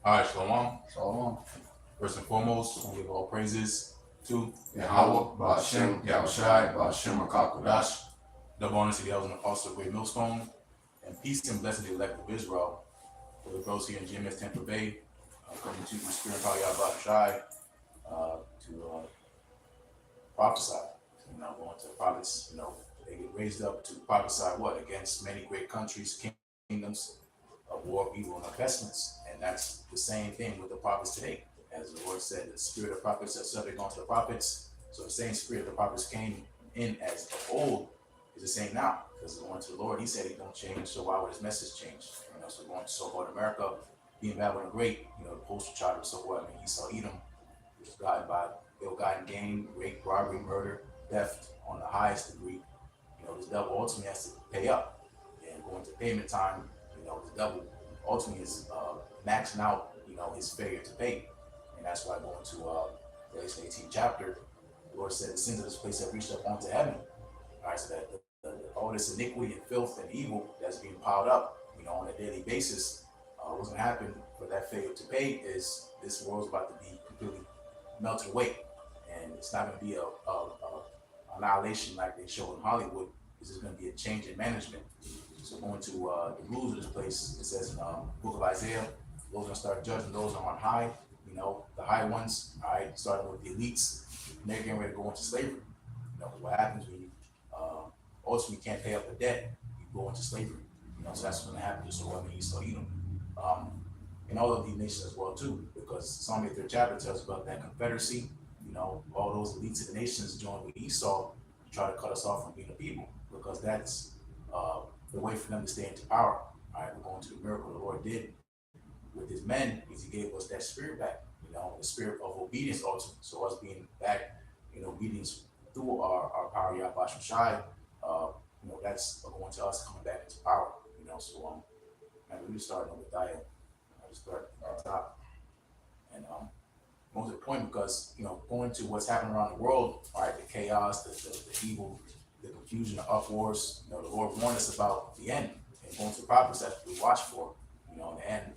All right, Shalom. Shalom. First and foremost, we give all praises to Yahweh, Ba'ashem, Yahushai, Ba'ashem, HaKakodash. double honor to the elders and apostles of Great Millstone, and peace and blessing to the elect of Israel. For the bros here in GmsTampa Bay, coming to the spirit of Yahushai to prophesy. Going to the prophets, they get raised up to prophesy what? Against many great countries, kingdoms, of war, evil, and pestilence. And that's the same thing with the prophets today. As the Lord said, the spirit of prophets are subject unto the prophets. So the same spirit the prophets came in as of old is the same now. Because going to the Lord, he said he don't change, so why would his message change? So going to so-called America, being Babylon the Great, the poster child of so-called, Esau, Edom, which was guided by ill-gotten gain, rape, robbery, murder, theft on the highest degree. This devil ultimately has to pay up. And going to payment time, the devil ultimately is maxing out, his failure to pay. And that's why going to Revelation 18th chapter, the Lord said the sins of this place have reached up onto heaven. All right, so that all this iniquity and filth and evil that's being piled up, on a daily basis, what's going to happen for that failure to pay is this world's about to be completely melted away. And it's not going to be a annihilation like they show in Hollywood. This is going to be a change in management. So going to the rules of this place, it says in the book of Isaiah, those are going to start judging those who are on high, the high ones, all right, starting with the elites, and they're getting ready to go into slavery. What happens when you ultimately can't pay up the debt, you go into slavery. So that's what's going to happen just so what Esau, Edom. And all of these nations as well too, because Psalm 83rd chapter tells about that confederacy, all those elites of the nations joined with Esau to try to cut us off from being a people, because that's the way for them to stay into power. All right, we're going to the miracle the Lord did with his men, is he gave us that spirit back, the spirit of obedience ultimately. So us being back in obedience through our power, Yahushai, that's going to us coming back into power, so and we just started with Obadiah. I just start at the top. And most important because, going to what's happening around the world, all right, the chaos, the evil, the confusion, the uproars, the Lord warned us about the end and going to the prophets that we watch for, in the end,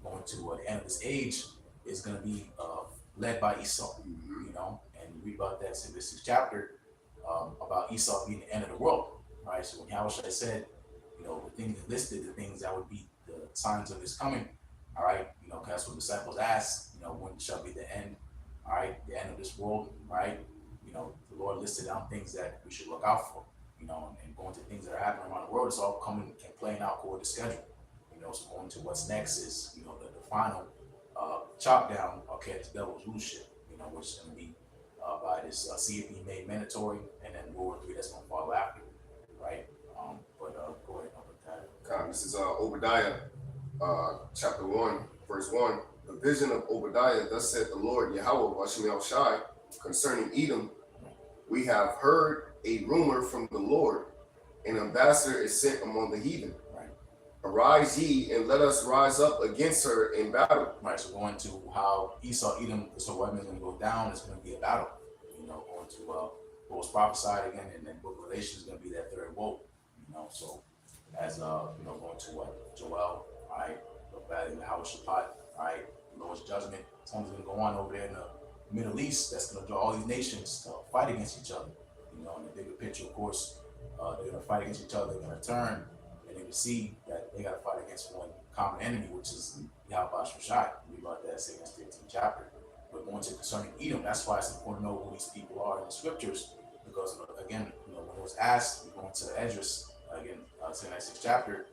going to the end of this age is going to be led by Esau, and you read about that in the 6th chapter about Esau being the end of the world, right? So when Yahushua said, the things listed, the things that would be the signs of his coming, all right, that's what the disciples asked, when shall be the end, all right, the end of this world, right? The Lord listed down things that we should look out for, and going to things that are happening around the world, it's all coming and playing out according to schedule. So going to what's next is, the final chop down, okay, this devil's rulership, which is going to be by this seed being made mandatory, and then World War III that's going to follow after, right? But go ahead, This is Obadiah, chapter 1, verse 1. The vision of Obadiah, thus said the Lord, Yahweh, Ba'ashem Yahushai, concerning Edom. We have heard a rumor from the Lord. An ambassador is sent among the heathen. Right. Arise ye, and let us rise up against her in battle. Right, so going to how Esau, Edom, so weapons going to go down, it's going to be a battle. Going to what was prophesied again, and then book of Revelation is going to be that third woe. So as going to what Joel, all right, the valley of the house Shabbat, all right, Lord's judgment. Something's going to go on over there in the Middle East that's going to draw all these nations to fight against each other. In the bigger picture, of course, they're going to fight against each other. They're going to turn, and they can see that they got to fight against one common enemy, which is Yahushua. We read about that in 15th chapter. But going to concerning Edom, that's why it's important to know who these people are in the scriptures, because again, when it was asked, we're going to Esdras again, in that 6th chapter,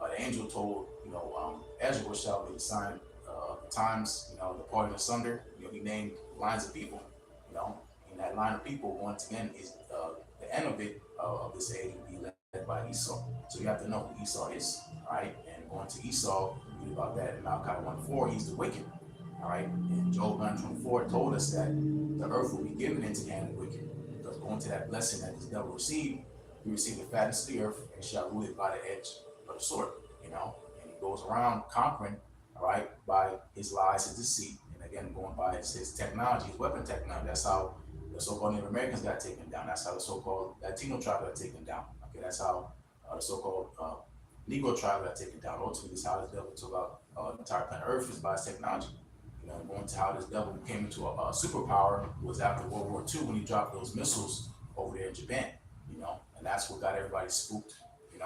the angel told Ezra what shall be the sign of the times, the parting asunder. He named lines of people, and that line of people once again is the end of it of this age will be led by Esau. So you have to know who Esau is, right? And going to Esau, read about that in Malachi 1:4, he's the wicked. All right, and Job 9:24 told us that the earth will be given into the hand of the wicked, because going to that blessing that this devil received, he received the fatness of the earth and shall rule it by the edge of the sword, and he goes around conquering, all right, by his lies, his deceit, and again going by his technology, his weapon technology. That's how the so-called Native Americans got taken down. That's how the so-called Latino tribe got taken down. Okay, that's how the so-called Negro tribe got taken down. Ultimately, this is how the devil took out the entire planet Earth is by his technology. Going to how this devil came into a superpower was after World War II when he dropped those missiles over there in Japan. And that's what got everybody spooked. And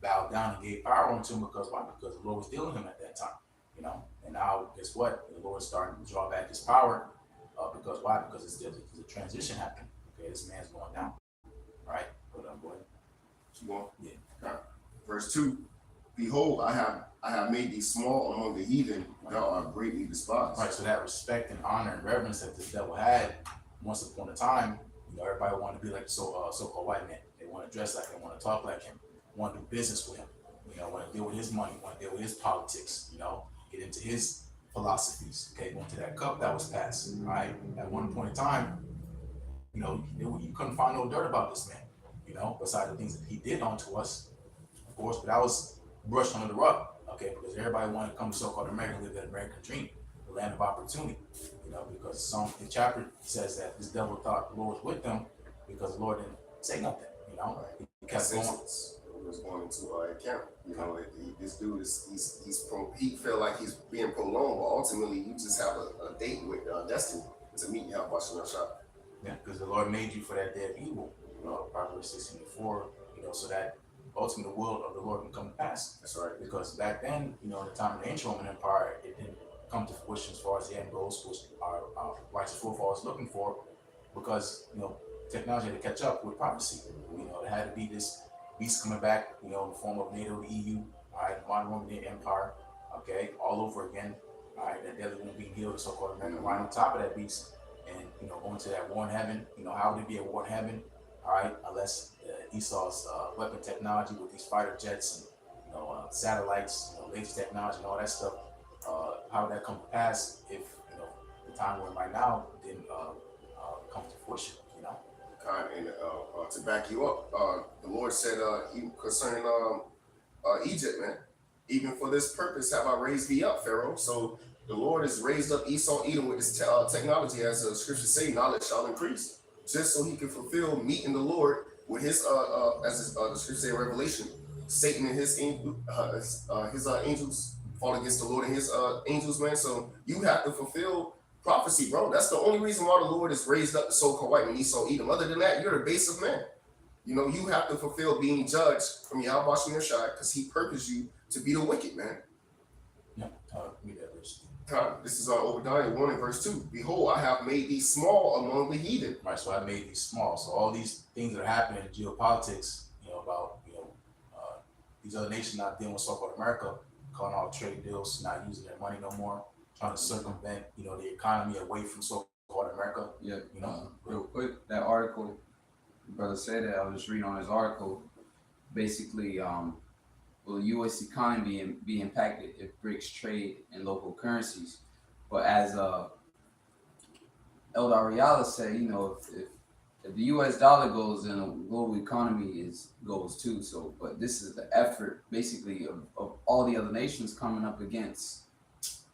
bowed down and gave power unto him because why? Because the Lord was dealing with him at that time. And now guess what? The Lord's starting to draw back his power because why? Because there's a transition happening. Okay, this man's going down. All right, but go ahead. Keep going. Yeah. Verse 2, behold, I have made thee small among the heathen, thou art greatly despised. Right, so that respect and honor and reverence that this devil had once upon a time, everybody wanted to be like so-called white man. They want to dress like him, want to talk like him, want to do business with him, want to deal with his money, want to deal with his politics, get into his philosophies. Okay, going to that cup that was passed. All right, at one point in time, you couldn't find no dirt about this man, besides the things that he did unto us, of course, but that was brushed under the rug, okay, because everybody wanted to come to so-called America and live that American dream, the land of opportunity, because the chapter says that this devil thought the Lord was with them because the Lord didn't say nothing, he kept going. He was going into a camp, this dude he felt like he's being prolonged, but ultimately you just have a date with destiny to meet you out watching that shot. Yeah, because the Lord made you for that day of evil, Proverbs 16:4, so that ultimately the will of the Lord can come to pass. That's right. Because back then, in the time of the ancient Roman Empire, it didn't come to fruition as far as the end goes, which our righteous forefathers looking for, because technology had to catch up with prophecy. It had to be this beast coming back, in the form of NATO, the EU, all right, modern Roman Empire, okay, all over again, all right, that deadly wound being healed, the so-called American, right on top of that beast, and going to that war in heaven. How would it be a war in heaven? All right, unless Esau's weapon technology with these fighter jets and satellites, laser technology and all that stuff. How would that come to pass if the time we're in right now didn't come to fruition? And to back you up, the Lord said concerning Egypt, man, even for this purpose have I raised thee up, Pharaoh. So the Lord has raised up Esau, Edom with this technology, as the scriptures say, knowledge shall increase, just so he can fulfill meeting the Lord with his as the scriptures say in Revelation, Satan and his angels fought against the Lord and his angels, man. So you have to fulfill prophecy, bro. That's the only reason why the Lord has raised up the so-called white man, Esau, Edom. Other than that, you're the base of man. You have to fulfill being judged from Yahweh Shai, because he purposed you to be the wicked, man. Yeah, read that verse. This is Obadiah 1 and verse 2. Behold, I have made thee small among the heathen. Right, so I made these small. So all these things that are happening in geopolitics, about these other nations not dealing with so-called America, calling all trade deals, not using their money no more, trying to circumvent, the economy away from so-called America. Yeah, real quick, that article, brother said that, I was just reading on his article, basically, will the U.S. economy be impacted if BRICS trade in local currencies? But as Elder Ariala said, if the U.S. dollar goes, then the global economy goes too. So, but this is the effort, basically, of all the other nations coming up against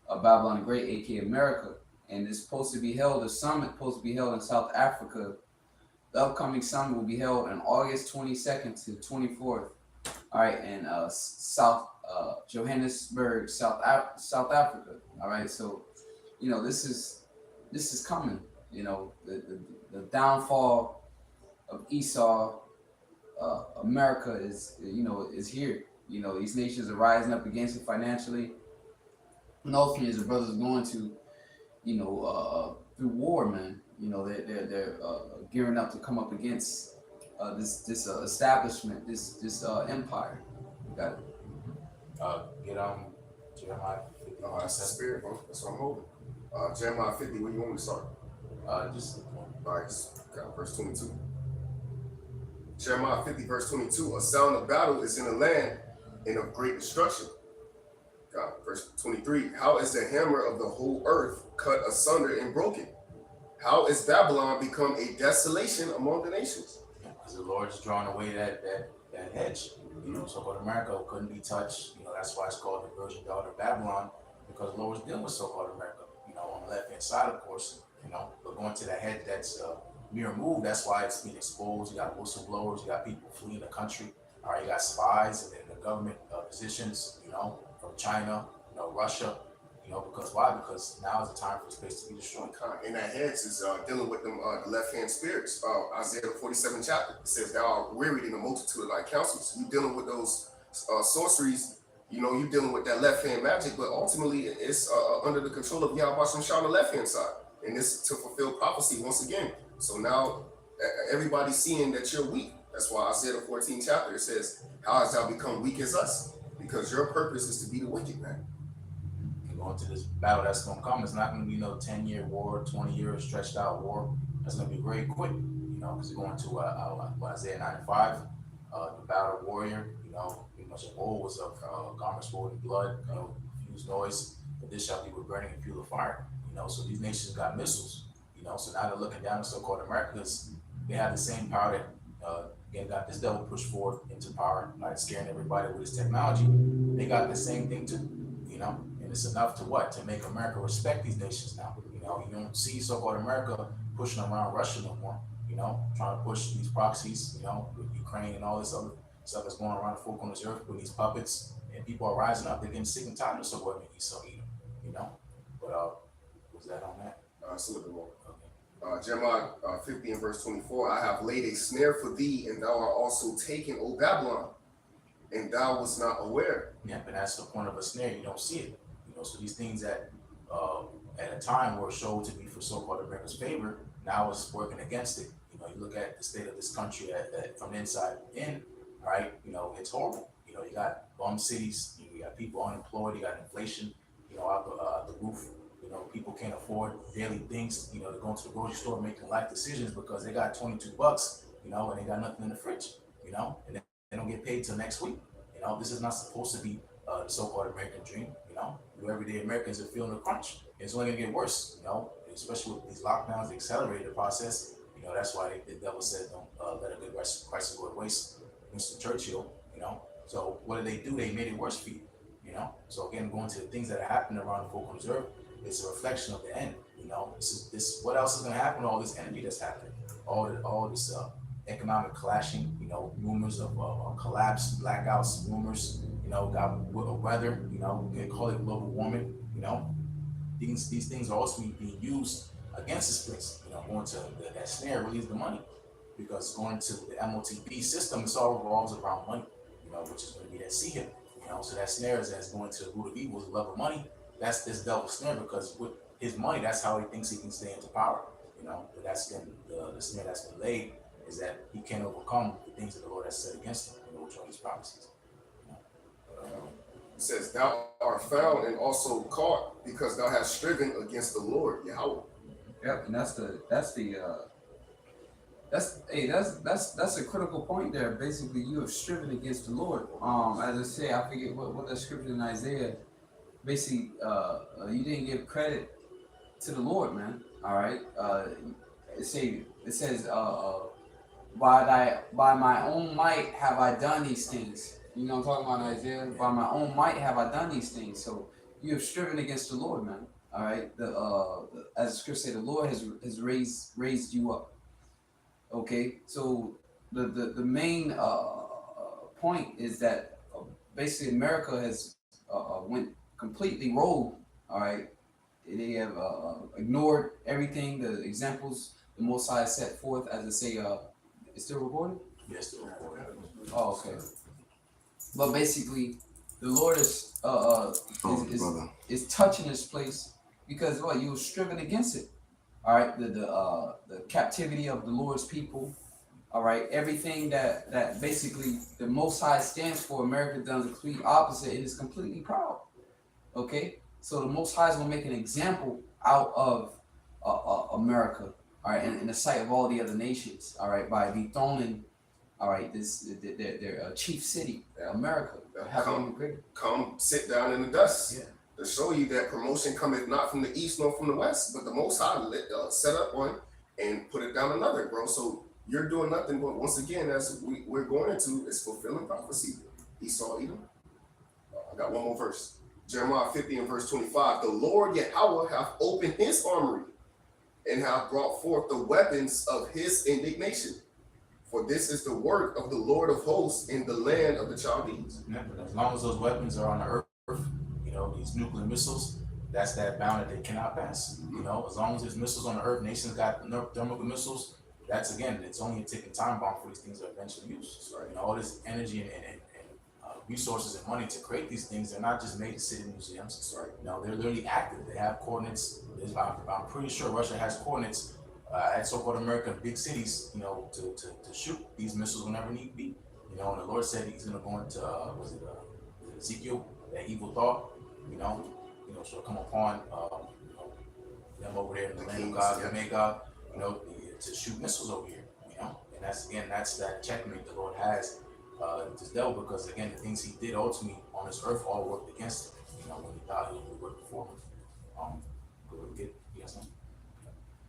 Babylon the Great, aka America, and it's supposed to be held. The summit supposed to be held in South Africa. The upcoming summit will be held on August 22nd to 24th. All right, in Johannesburg, South Africa. All right, so this is coming. The downfall of Esau, America is here. These nations are rising up against it financially. And ultimately, as the brothers are going to, through war, man. They're gearing up to come up against this establishment, this empire. You got it. Get Jeremiah 50. That's the spirit, bro. That's what I'm holding. Jeremiah 50, where you want me to start? Just All right, verse 22. Jeremiah 50, verse 22. A sound of battle is in the land and of great destruction. Verse 23. How is the hammer of the whole earth cut asunder and broken? How is Babylon become a desolation among the nations? Because the Lord's drawn away that hedge. So-called America couldn't be touched. That's why it's called the virgin daughter of Babylon, because the Lord was dealing with so-called America. On the left-hand side, of course. But going to that hedge that's being removed, that's why it's being exposed. You got whistleblowers, you got people fleeing the country. All right, you got spies and the government positions, from China, Russia, because why? Because now is the time for space to be destroyed. And that heads is dealing with them the left hand spirits. Isaiah 47 chapter, it says, "Thou art wearied in the multitude of thy counsels." You dealing with those sorceries. You dealing with that left hand magic, but ultimately it's under the control of Yahweh Shah on the left hand side, and this to fulfill prophecy once again. So now everybody's seeing that you're weak. That's why Isaiah the 14th chapter, it says, "How hast thou become weak as us?" Because your purpose is to be the wicked man. Going to this battle that's going to come. It's not going to be no 10-year war, 20-year stretched out war. That's going to be very quick, because we're going to Isaiah 95, the battle warrior, pretty much a bowl was of garments swollen in blood, confused noise, but this shall be with burning and fuel of fire. So these nations got missiles, so now they're looking down at so-called Americans. They have the same power that, again, got this devil pushed forward into power, like scaring everybody with his technology. They got the same thing too, and it's enough to what? To make America respect these nations now. You don't see so-called America pushing around Russia no more, trying to push these proxies, with Ukraine and all this other stuff that's going around the four corners of the earth with these puppets, and people are rising up. They're getting sick and tired of so-called Esau Edom, But was that on that? It's a little bit more. Okay. Jeremiah 50 and verse 24, "I have laid a snare for thee, and thou art also taken, O Babylon, and thou wast not aware." Yeah, but that's the point of a snare. You don't see it. So these things that at a time were showed to be for so-called America's favor, now it's working against it. You look at the state of this country from the inside in, right? It's horrible. You got bum cities, you got people unemployed, you got inflation, out the roof. People can't afford daily things. They're going to the grocery store making life decisions because they got $22, and they got nothing in the fridge, and they don't get paid till next week. This is not supposed to be the so-called American dream. Everyday Americans are feeling the crunch. It's only gonna get worse. Especially with these lockdowns, they accelerated the process. That's why the devil said, "Don't let a good crisis go to waste." Winston Churchill. So what did? They made it worse for you. So again, going to the things that are happening around the four corners of the earth, it's a reflection of the end. This what else is gonna happen? All this energy that's happening, all this economic clashing. Rumors of collapse, blackouts, rumors. Got weather. They call it global warming. These things are also being used against this place. Going to that snare really is the money, because going to the MOTB system, it's all revolves around money. Which is going to be that sea hip. So that snare is going to the root of evil, the love of money. That's this devil's snare, because with his money, that's how he thinks he can stay into power. But that's been the snare that's been laid, is that he can't overcome the things that the Lord has said against him, which are his prophecies. It says, "Thou art found and also caught, because thou hast striven against the Lord Yahweh." Yep, and that's a critical point there. Basically, you have striven against the Lord. As I say, I forget what that scripture in Isaiah. Basically, you didn't give credit to the Lord, man. All right. It says, by my own might have I done these things. I'm talking about Isaiah. By my own might have I done these things. So you have striven against the Lord, man. All right. As the scripture said, the Lord has raised you up. Okay. So the main point is that basically America has went completely rogue. All right. They have ignored everything, the examples the Most High set forth, as I say. It's still recording? Yes, still recording. Oh, okay. But basically, the Lord is touching this place, because you were striven against it. All right, the captivity of the Lord's people. All right, everything that basically the Most High stands for, America does the complete opposite and is completely proud. Okay, so the Most High is gonna make an example out of America. All right, in the sight of all the other nations. All right, by dethroning. All right, their chief city, America. Come sit down in the dust. Yeah. To show you that promotion cometh not from the east nor from the west, but the Most High set up one and put it down another, bro. So you're doing nothing but, once again, as we're going into, is fulfilling prophecy. Esau Edom. I got one more verse. Jeremiah 50 and verse 25. "The Lord Yahweh hath opened his armory and hath brought forth the weapons of his indignation. For this is the work of the Lord of hosts in the land of the Chaldees." Yeah, but as long as those weapons are on the earth, you know, these nuclear missiles, that's that bound that they cannot pass. You know, as long as there's missiles on the earth, nations got thermal missiles. That's again, it's only a ticking time bomb for these things to eventually use. Right? You know, all this energy and resources and money to create these things, they're not just made to sit in museums. That's right. You know, they're literally active. They have coordinates. I'm pretty sure Russia has coordinates at so-called American big cities, you know, to shoot these missiles whenever need be. You know, and the Lord said He's going to go into was it Ezekiel, that evil thought, you know, shall come upon you know, them over there in the land of God, the Magog, you know, to shoot missiles over here, you know, and that's that checkmate the Lord has this devil, because again, the things he did ultimately on this earth all worked against him. You know, when he died, he only worked for him.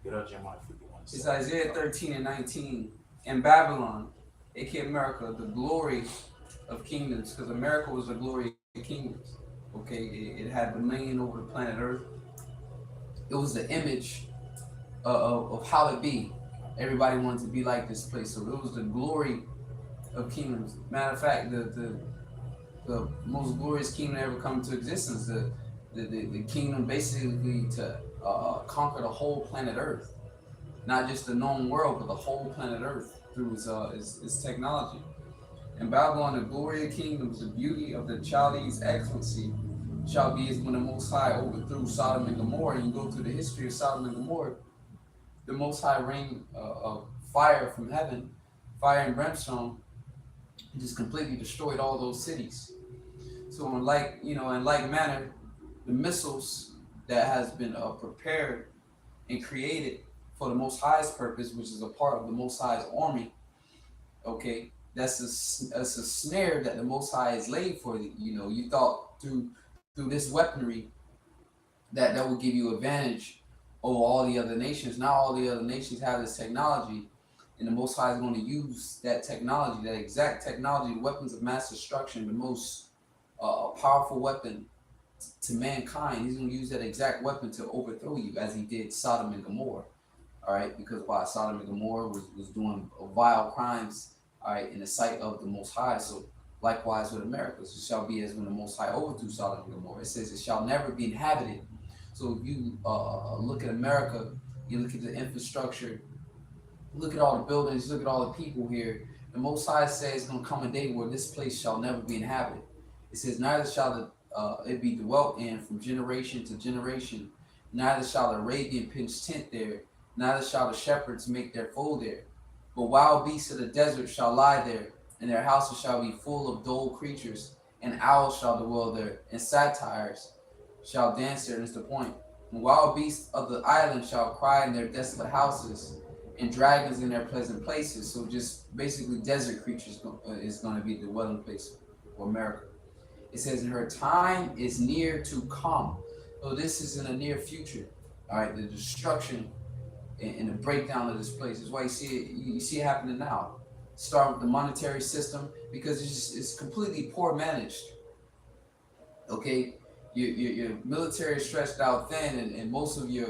Get up, Jeremiah 51. It's Isaiah 13 and 19. In Babylon, aka America, the glory of kingdoms, because America was the glory of kingdoms. Okay, it had dominion over the planet Earth. It was the image of how it be. Everybody wanted to be like this place, so it was the glory of kingdoms. Matter of fact, the most glorious kingdom to ever come into existence, the kingdom basically to conquer the whole planet Earth, not just the known world, but the whole planet Earth through its technology. In Babylon, the glory of kingdoms, the beauty of the Chaldees' excellency, shall be as when the Most High overthrew Sodom and Gomorrah. And you go through the history of Sodom and Gomorrah, the Most High rained of fire from heaven, fire and brimstone, just completely destroyed all those cities. So in like manner, the missiles that has been prepared and created for the Most High's purpose, which is a part of the Most High's army, okay, that's a snare that the Most High has laid for you. You know, you thought through this weaponry that would give you advantage over all the other nations. Now all the other nations have this technology, and the Most High is going to use that technology, that exact technology, weapons of mass destruction, the most powerful weapon to mankind. He's going to use that exact weapon to overthrow you, as he did Sodom and Gomorrah. All right, because while Sodom and Gomorrah was doing vile crimes, all right, in the sight of the Most High, so likewise with America, it shall be as when the Most High overthrew Sodom and Gomorrah. It says it shall never be inhabited. So if you look at America, you look at the infrastructure, look at all the buildings, look at all the people here. The Most High says it's going to come a day where this place shall never be inhabited. It says, neither shall it be dwelt in from generation to generation. Neither shall the Arabian pitch tent there. Neither shall the shepherds make their fold there. But wild beasts of the desert shall lie there, and their houses shall be full of dull creatures, and owls shall dwell there, and satyrs shall dance there. And it's the point. And wild beasts of the island shall cry in their desolate houses, and dragons in their pleasant places. So just basically desert creatures is going to be the dwelling place for America. It says, in her time is near to come. So this is in the near future. All right, the destruction and the breakdown of this place is why you see it happening now. Start with the monetary system, because it's completely poor managed. Okay, your military is stretched out thin, and most of your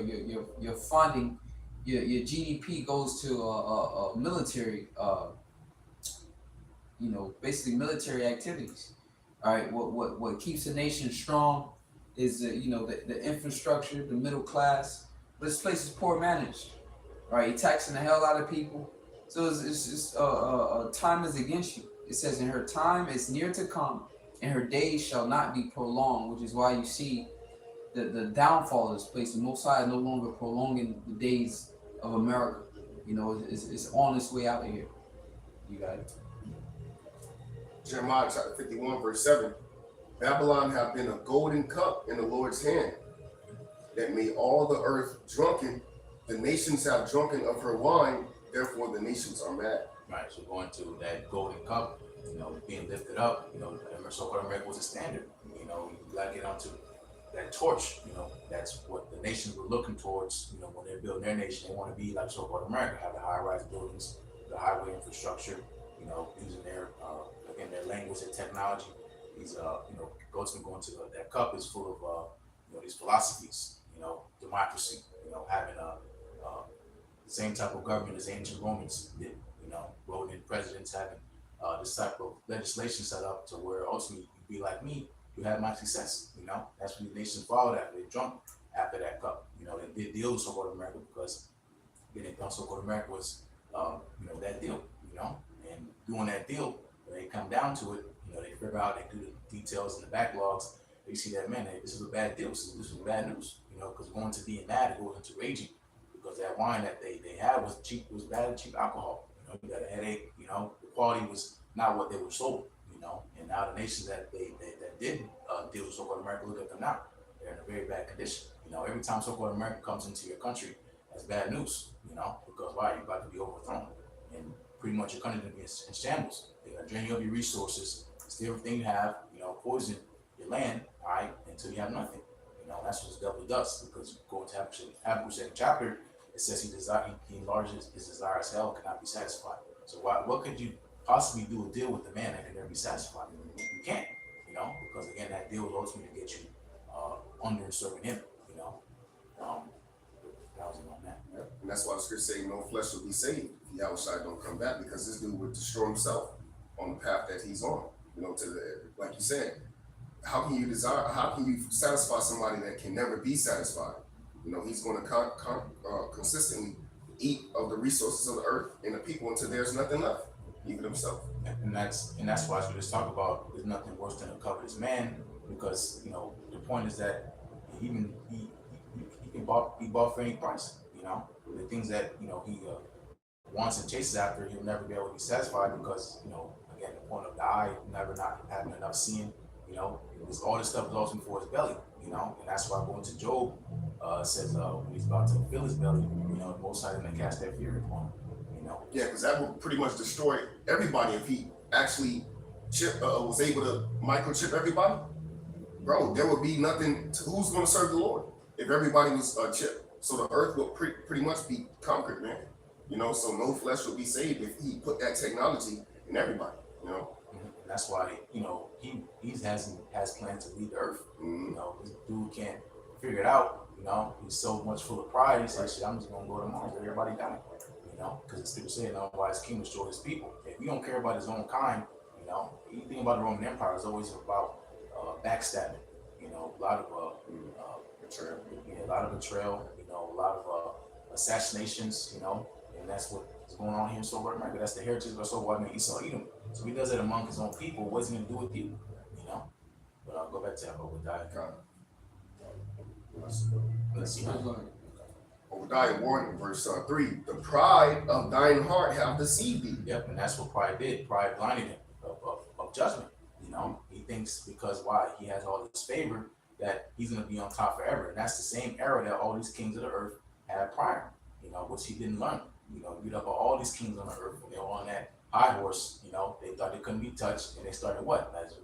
funding, your GDP goes to military, basically military activities. All right, what keeps a nation strong is the infrastructure, the middle class. But this place is poor managed. All right, you're taxing the hell out of people. So it's time is against you. It says, in her time is near to come, and her days shall not be prolonged, which is why you see the downfall of this place. The Most High is no longer prolonging the days of America. You know, it's on its way out of here. You got it. Jeremiah chapter 51, verse 7. Babylon have been a golden cup in the Lord's hand, that made all the earth drunken. The nations have drunken of her wine, therefore the nations are mad. Right, so going to that golden cup, being lifted up, so-called America was a standard. You gotta get onto that torch, that's what the nations were looking towards, when they're building their nation. They want to be like so-called America, have the high-rise buildings, the highway infrastructure, using their language and technology. These goats can go into that cup is full of these philosophies, democracy, having the same type of government as ancient Romans did, voting presidents, having this type of legislation set up to where ultimately you'd be like me, you have my success. You know, that's when the nations followed after they drunk after that cup. You know, they did deal with so-called America because getting done so-called America was, you know, that deal. You know, and doing that deal, when they come down to it, you know, they figure out, they do the details and the backlogs. They see that, man, hey, this is a bad deal. This is bad news. You know, because going to being mad, it goes into raging because that wine that they had was cheap, was bad, cheap alcohol. You know, you got a headache. You know, the quality was not what they were sold. You know, and now the nations that that did deal with so-called America, look at them now. They're in a very bad condition. You know, every time so-called America comes into your country, that's bad news. You know, because why? You're about to be overthrown, and pretty much your country going to be in shambles. They're going to drain you of your resources, steal everything you have. You know, poison your land, all right, until you have nothing. You know, that's what the devil does, because going to Habakkuk second chapter, it says he enlarges his desire as hell, cannot be satisfied. So what could you possibly do a deal with the man that can never be satisfied? You can't, you know, because again, that deal is ultimately to get you under and serving him, you know. That was on that. Yeah. And that's why the scripture say no flesh will be saved if Yahushua don't come back, because this dude would destroy himself on the path that he's on. You know, like you said, how can you satisfy somebody that can never be satisfied? You know, he's going to consistently eat of the resources of the earth and the people until there's nothing left, even himself. And that's why we just talk about there's nothing worse than a covetous man, because you know the point is that he can be bought for any price. You know, the things that you know he wants and chases after, he'll never be able to be satisfied, because you know, again, the point of the eye, never not having enough seeing. You know, all this stuff is also for his belly. You know, and that's why going to Job says when he's about to fill his belly, you know, the Most High is going to cast that fear upon him. You know. Yeah, because that would pretty much destroy everybody if he actually was able to microchip everybody. Bro, there would be nothing. Who's going to serve the Lord if everybody was chipped? So the earth would pretty much be conquered, man. You know, so no flesh will be saved if he put that technology in everybody. You know. And that's why, you know, he has plans to lead the earth. You know, this dude can't figure it out. You know, he's so much full of pride. He says, "Shit, I'm just gonna go to Mars. Everybody die." You know, because the scripture saying, "Otherwise, his kingdom destroy his people." If you don't care about his own kind, you know, anything about the Roman Empire is always about backstabbing. You know, a lot of betrayal. Yeah, a lot of betrayal. You know, a lot of assassinations. You know, and that's what's going on here in so-called America. That's the heritage of so-called Esau Edom. So he does it among his own people. What's he gonna do with you? You know. But I'll go back to Obadiah. Let's see. Obadiah 1, verse 3. The pride of thine heart have deceived thee. Yep, and that's what pride did. Pride blinded him of judgment. You know, he thinks because why? He has all this favor that he's going to be on top forever. And that's the same era that all these kings of the earth had prior, you know, which he didn't learn. You know, read up on all these kings on the earth, when they were on that high horse, you know, they thought they couldn't be touched, and they started what? As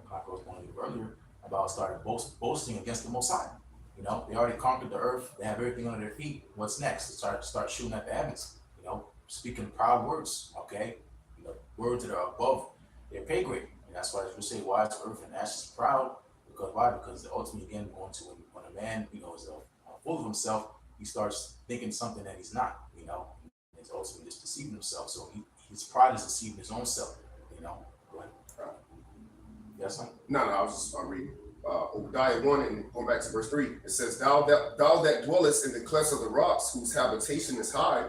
Conqueror was going to earlier about, started boasting against the Most High. You know, they already conquered the earth. They have everything under their feet. What's next? They start shooting at the heavens. You know, speaking proud words. Okay, you know, words that are above their pay grade. And that's why we say, "Why is earth and ashes proud?" Because why? Because ultimately, again, going to when a man, you know, is full of himself, he starts thinking something that he's not. You know, it's ultimately just deceiving himself. So his pride is deceiving his own self. You know. Go ahead. Yes, sir? No, I was just reading. Obadiah 1 and going back to verse 3, it says, thou that dwellest in the clefts of the rocks, whose habitation is high,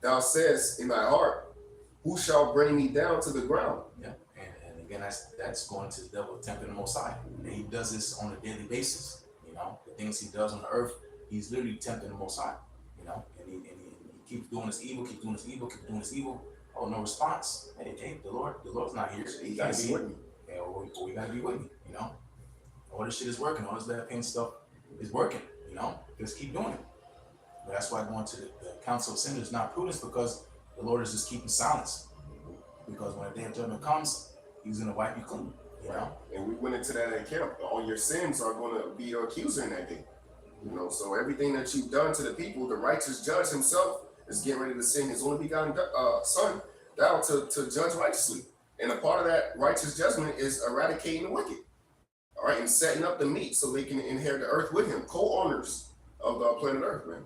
thou sayest in thy heart, who shall bring me down to the ground? Yeah, and again, that's going to the devil tempting the Most High. And he does this on a daily basis. You know, the things he does on the earth, he's literally tempting the Most High. You know, and he keeps doing this evil, keep doing this evil. Oh, no response. Hey, the Lord's not here. He gotta be with me. Yeah, or you gotta be with me. You know. All this shit is working. All this left hand stuff is working. You know, just keep doing it. But that's why going to the council of sinners is not prudence, because the Lord is just keeping silence. Because when the day of judgment comes, He's gonna wipe you clean. You know. And we went into that account. All your sins are going to be your accuser in that day. You know, so everything that you've done to the people, the righteous judge Himself is getting ready to send His only begotten Son down to judge righteously. And a part of that righteous judgment is eradicating the wicked. All right, and setting up the meat so they can inherit the earth with Him, co-owners of the planet Earth, man.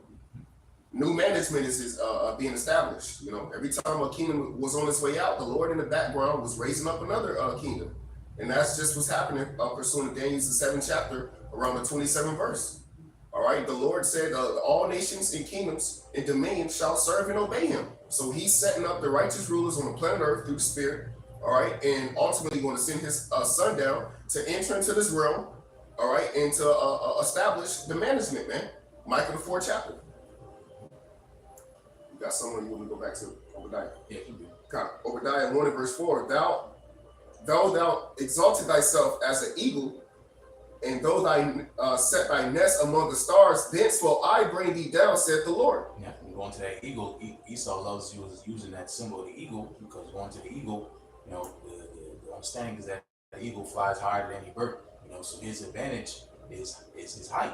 New management is being established. You know, every time a kingdom was on its way out, the Lord in the background was raising up another kingdom. And that's just what's happening pursuant to Daniel's the 7th chapter, around the 27th verse. All right, the Lord said, all nations and kingdoms and dominions shall serve and obey him. So he's setting up the righteous rulers on the planet Earth through the Spirit, all right, and ultimately going to send his son down to enter into this realm, all right, and to establish the management, man. Micah the 4th chapter. You got someone you want to go back to? Obadiah. Yeah, you do. Okay. Obadiah 1 and verse 4. Thou exalted thyself as an eagle, and though thy set thy nest among the stars, thence will I bring thee down, saith the Lord. Yeah, and going to that eagle, Esau loves using that symbol of the eagle, because going to the eagle, you know, the understanding is that the eagle flies higher than any bird. You know, so his advantage is his height.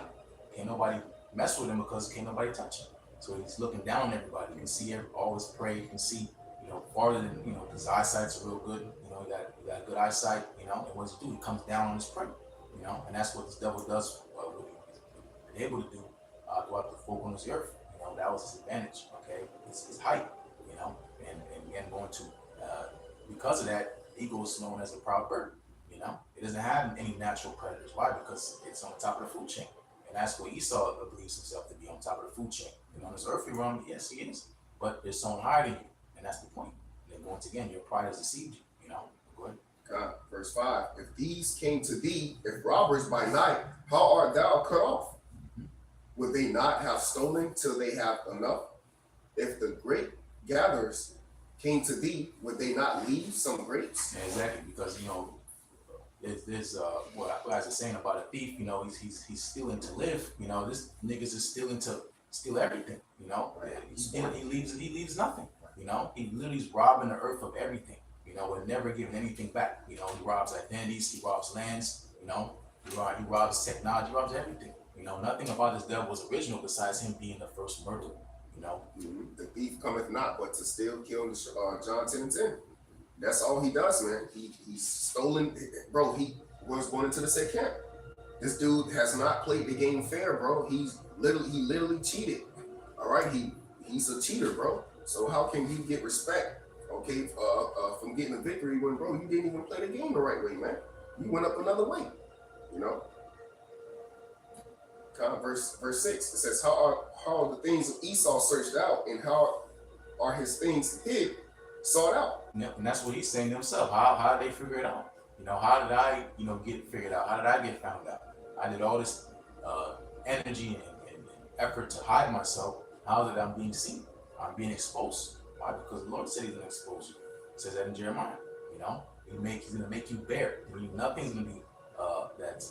Can't nobody mess with him because can't nobody touch him. So he's looking down on everybody. You can see all his prey. You can see, you know, farther than, you know, his eyesight's real good. You know, he got good eyesight. You know, and what does he do? He comes down on his prey. You know, and that's what this devil does. What he's been able to do throughout the four corners of the earth. You know, that was his advantage. Okay, it's his height. You know, and again going to because of that, the eagle is known as a proud bird. You know, it doesn't have any natural predators. Why? Because it's on the top of the food chain. And that's what Esau believes himself to be, on top of the food chain. You know, in this earthly realm, yes, he is. But there's someone higher than you. And that's the point. And then once again, your pride has deceived you. You know, go ahead. God, verse 5. If these came to thee, if robbers by night, how art thou cut off? Would they not have stolen till they have enough? If the grape gatherers came to thee, would they not leave some grapes? Yeah, exactly. Because, you know, there's what I was saying about a thief. You know, he's stealing to live. You know, this niggas is stealing to steal everything. You know, he leaves nothing. You know, he literally is robbing the earth of everything. You know, and never giving anything back. You know, he robs identities, he robs lands. You know, he robs technology, he robs everything. You know, nothing about this devil was original besides him being the first murderer. You know, The thief cometh not but to steal, kill, and destroy. John 10 and 10. That's all he does, man. He's stolen, bro. He was going into the same camp. This dude has not played the game fair, bro. He literally cheated. All right, he's a cheater, bro. So how can you get respect, okay, from getting a victory when, bro, you didn't even play the game the right way, man? You went up another way, you know. Verse 6. It says, how are the things of Esau searched out, and how are his things hid, sought out? Yeah, and that's what he's saying to himself. How did they figure it out? You know, how did I, you know, get figured out? How did I get found out? I did all this energy and effort to hide myself. How that I'm being seen? I'm being exposed. Why? Because the Lord said he's going to expose you. It says that in Jeremiah. You know, he's going to make you bare. Nothing's going to be,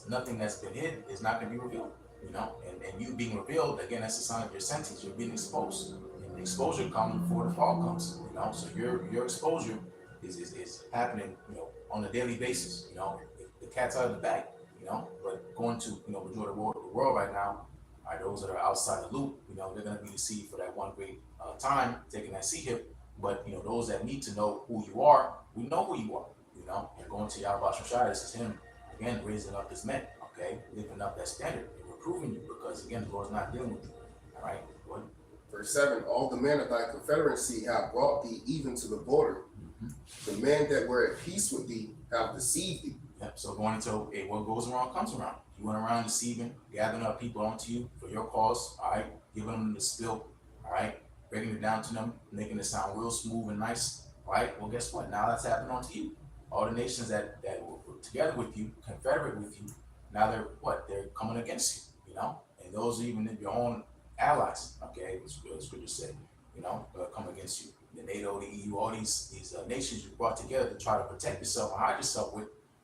nothing that's been hid is not going to be revealed. You know, and you being revealed, again, that's a sign of your sentence. You're being exposed. And the exposure comes before the fall comes. You know, so your exposure is happening, you know, on a daily basis. You know, the cat's out of the bag. You know, but going to, you know, majority of the world right now are those that are outside the loop. You know, they're going to be deceived for that one great time, taking that sea hip. But, you know, those that need to know who you are, we know who you are. You know, and going to Yahweh Shai, this is him again raising up his men. Okay, lifting up that standard. Proving you, because again, the Lord's not dealing with you. All right. What? Verse 7. All the men of thy confederacy have brought thee even to the border. The men that were at peace with thee have deceived thee. Yep. So going into what goes around comes around. You went around deceiving, gathering up people onto you for your cause. All right, giving them the spill. All right, breaking it down to them, making it sound real smooth and nice. All right. Well, guess what? Now that's happening onto you. All the nations that were together with you, confederate with you, now they're what? They're coming against you. You know, and those are even your own allies, okay, which scripture said, you know, come against you. The NATO, the EU, all these nations you brought together to try to protect yourself and hide yourself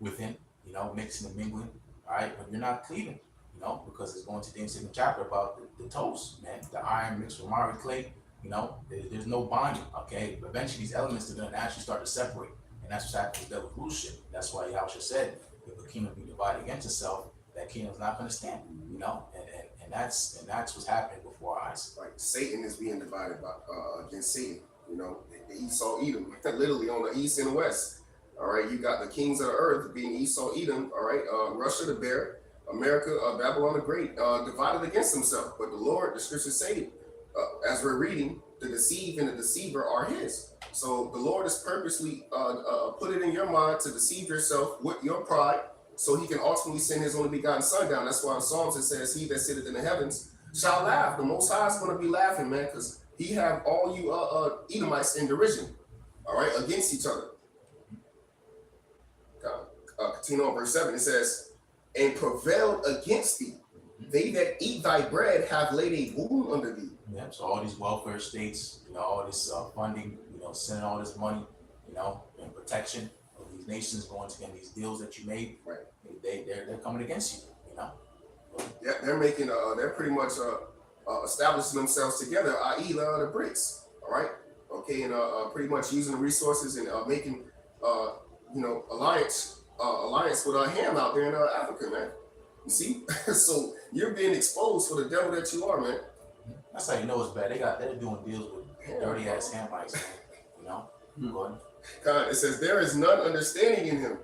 within, you know, mixing and mingling, all right, but you're not cleaving, you know, because it's going to the 2nd chapter about the toes, man, the iron mixed with miry clay, you know, there's no bonding, okay, but eventually these elements are going to actually start to separate, and that's what's happening with the devil's rulership. That's why Yahweh said, if a kingdom be divided against itself, that kingdom's not going to stand, you know, and that's what's happening before our eyes. Right, Satan is being divided by against Satan. You know, the Esau, Edom, literally on the east and west. All right, you got the kings of the earth being Esau, Edom. All right, Russia the bear, America, Babylon the great, divided against himself. But the Lord, the scriptures say, as we're reading, the deceived and the deceiver are his. So the Lord has purposely put it in your mind to deceive yourself with your pride, so he can ultimately send his only begotten son down. That's why in Psalms it says, he that sitteth in the heavens shall laugh. The Most High is going to be laughing, man, because he have all you Edomites in derision, all right, against each other. Continue on verse 7. It says, and prevailed against thee. They that eat thy bread have laid a wound under thee. Yeah, so all these welfare states, all this funding, sending all this money, and protection of these nations going to get these deals that you made, right? They're coming against you, Yeah, they're making they're pretty much establishing themselves together, i.e. the BRICS, all right, okay, and pretty much using the resources and making alliance with Ham out there in Africa, man. You see, so you're being exposed for the devil that you are, man. That's how you know it's bad. They're doing deals with dirty ass Hamites, man. Go ahead. It says there is none understanding in him.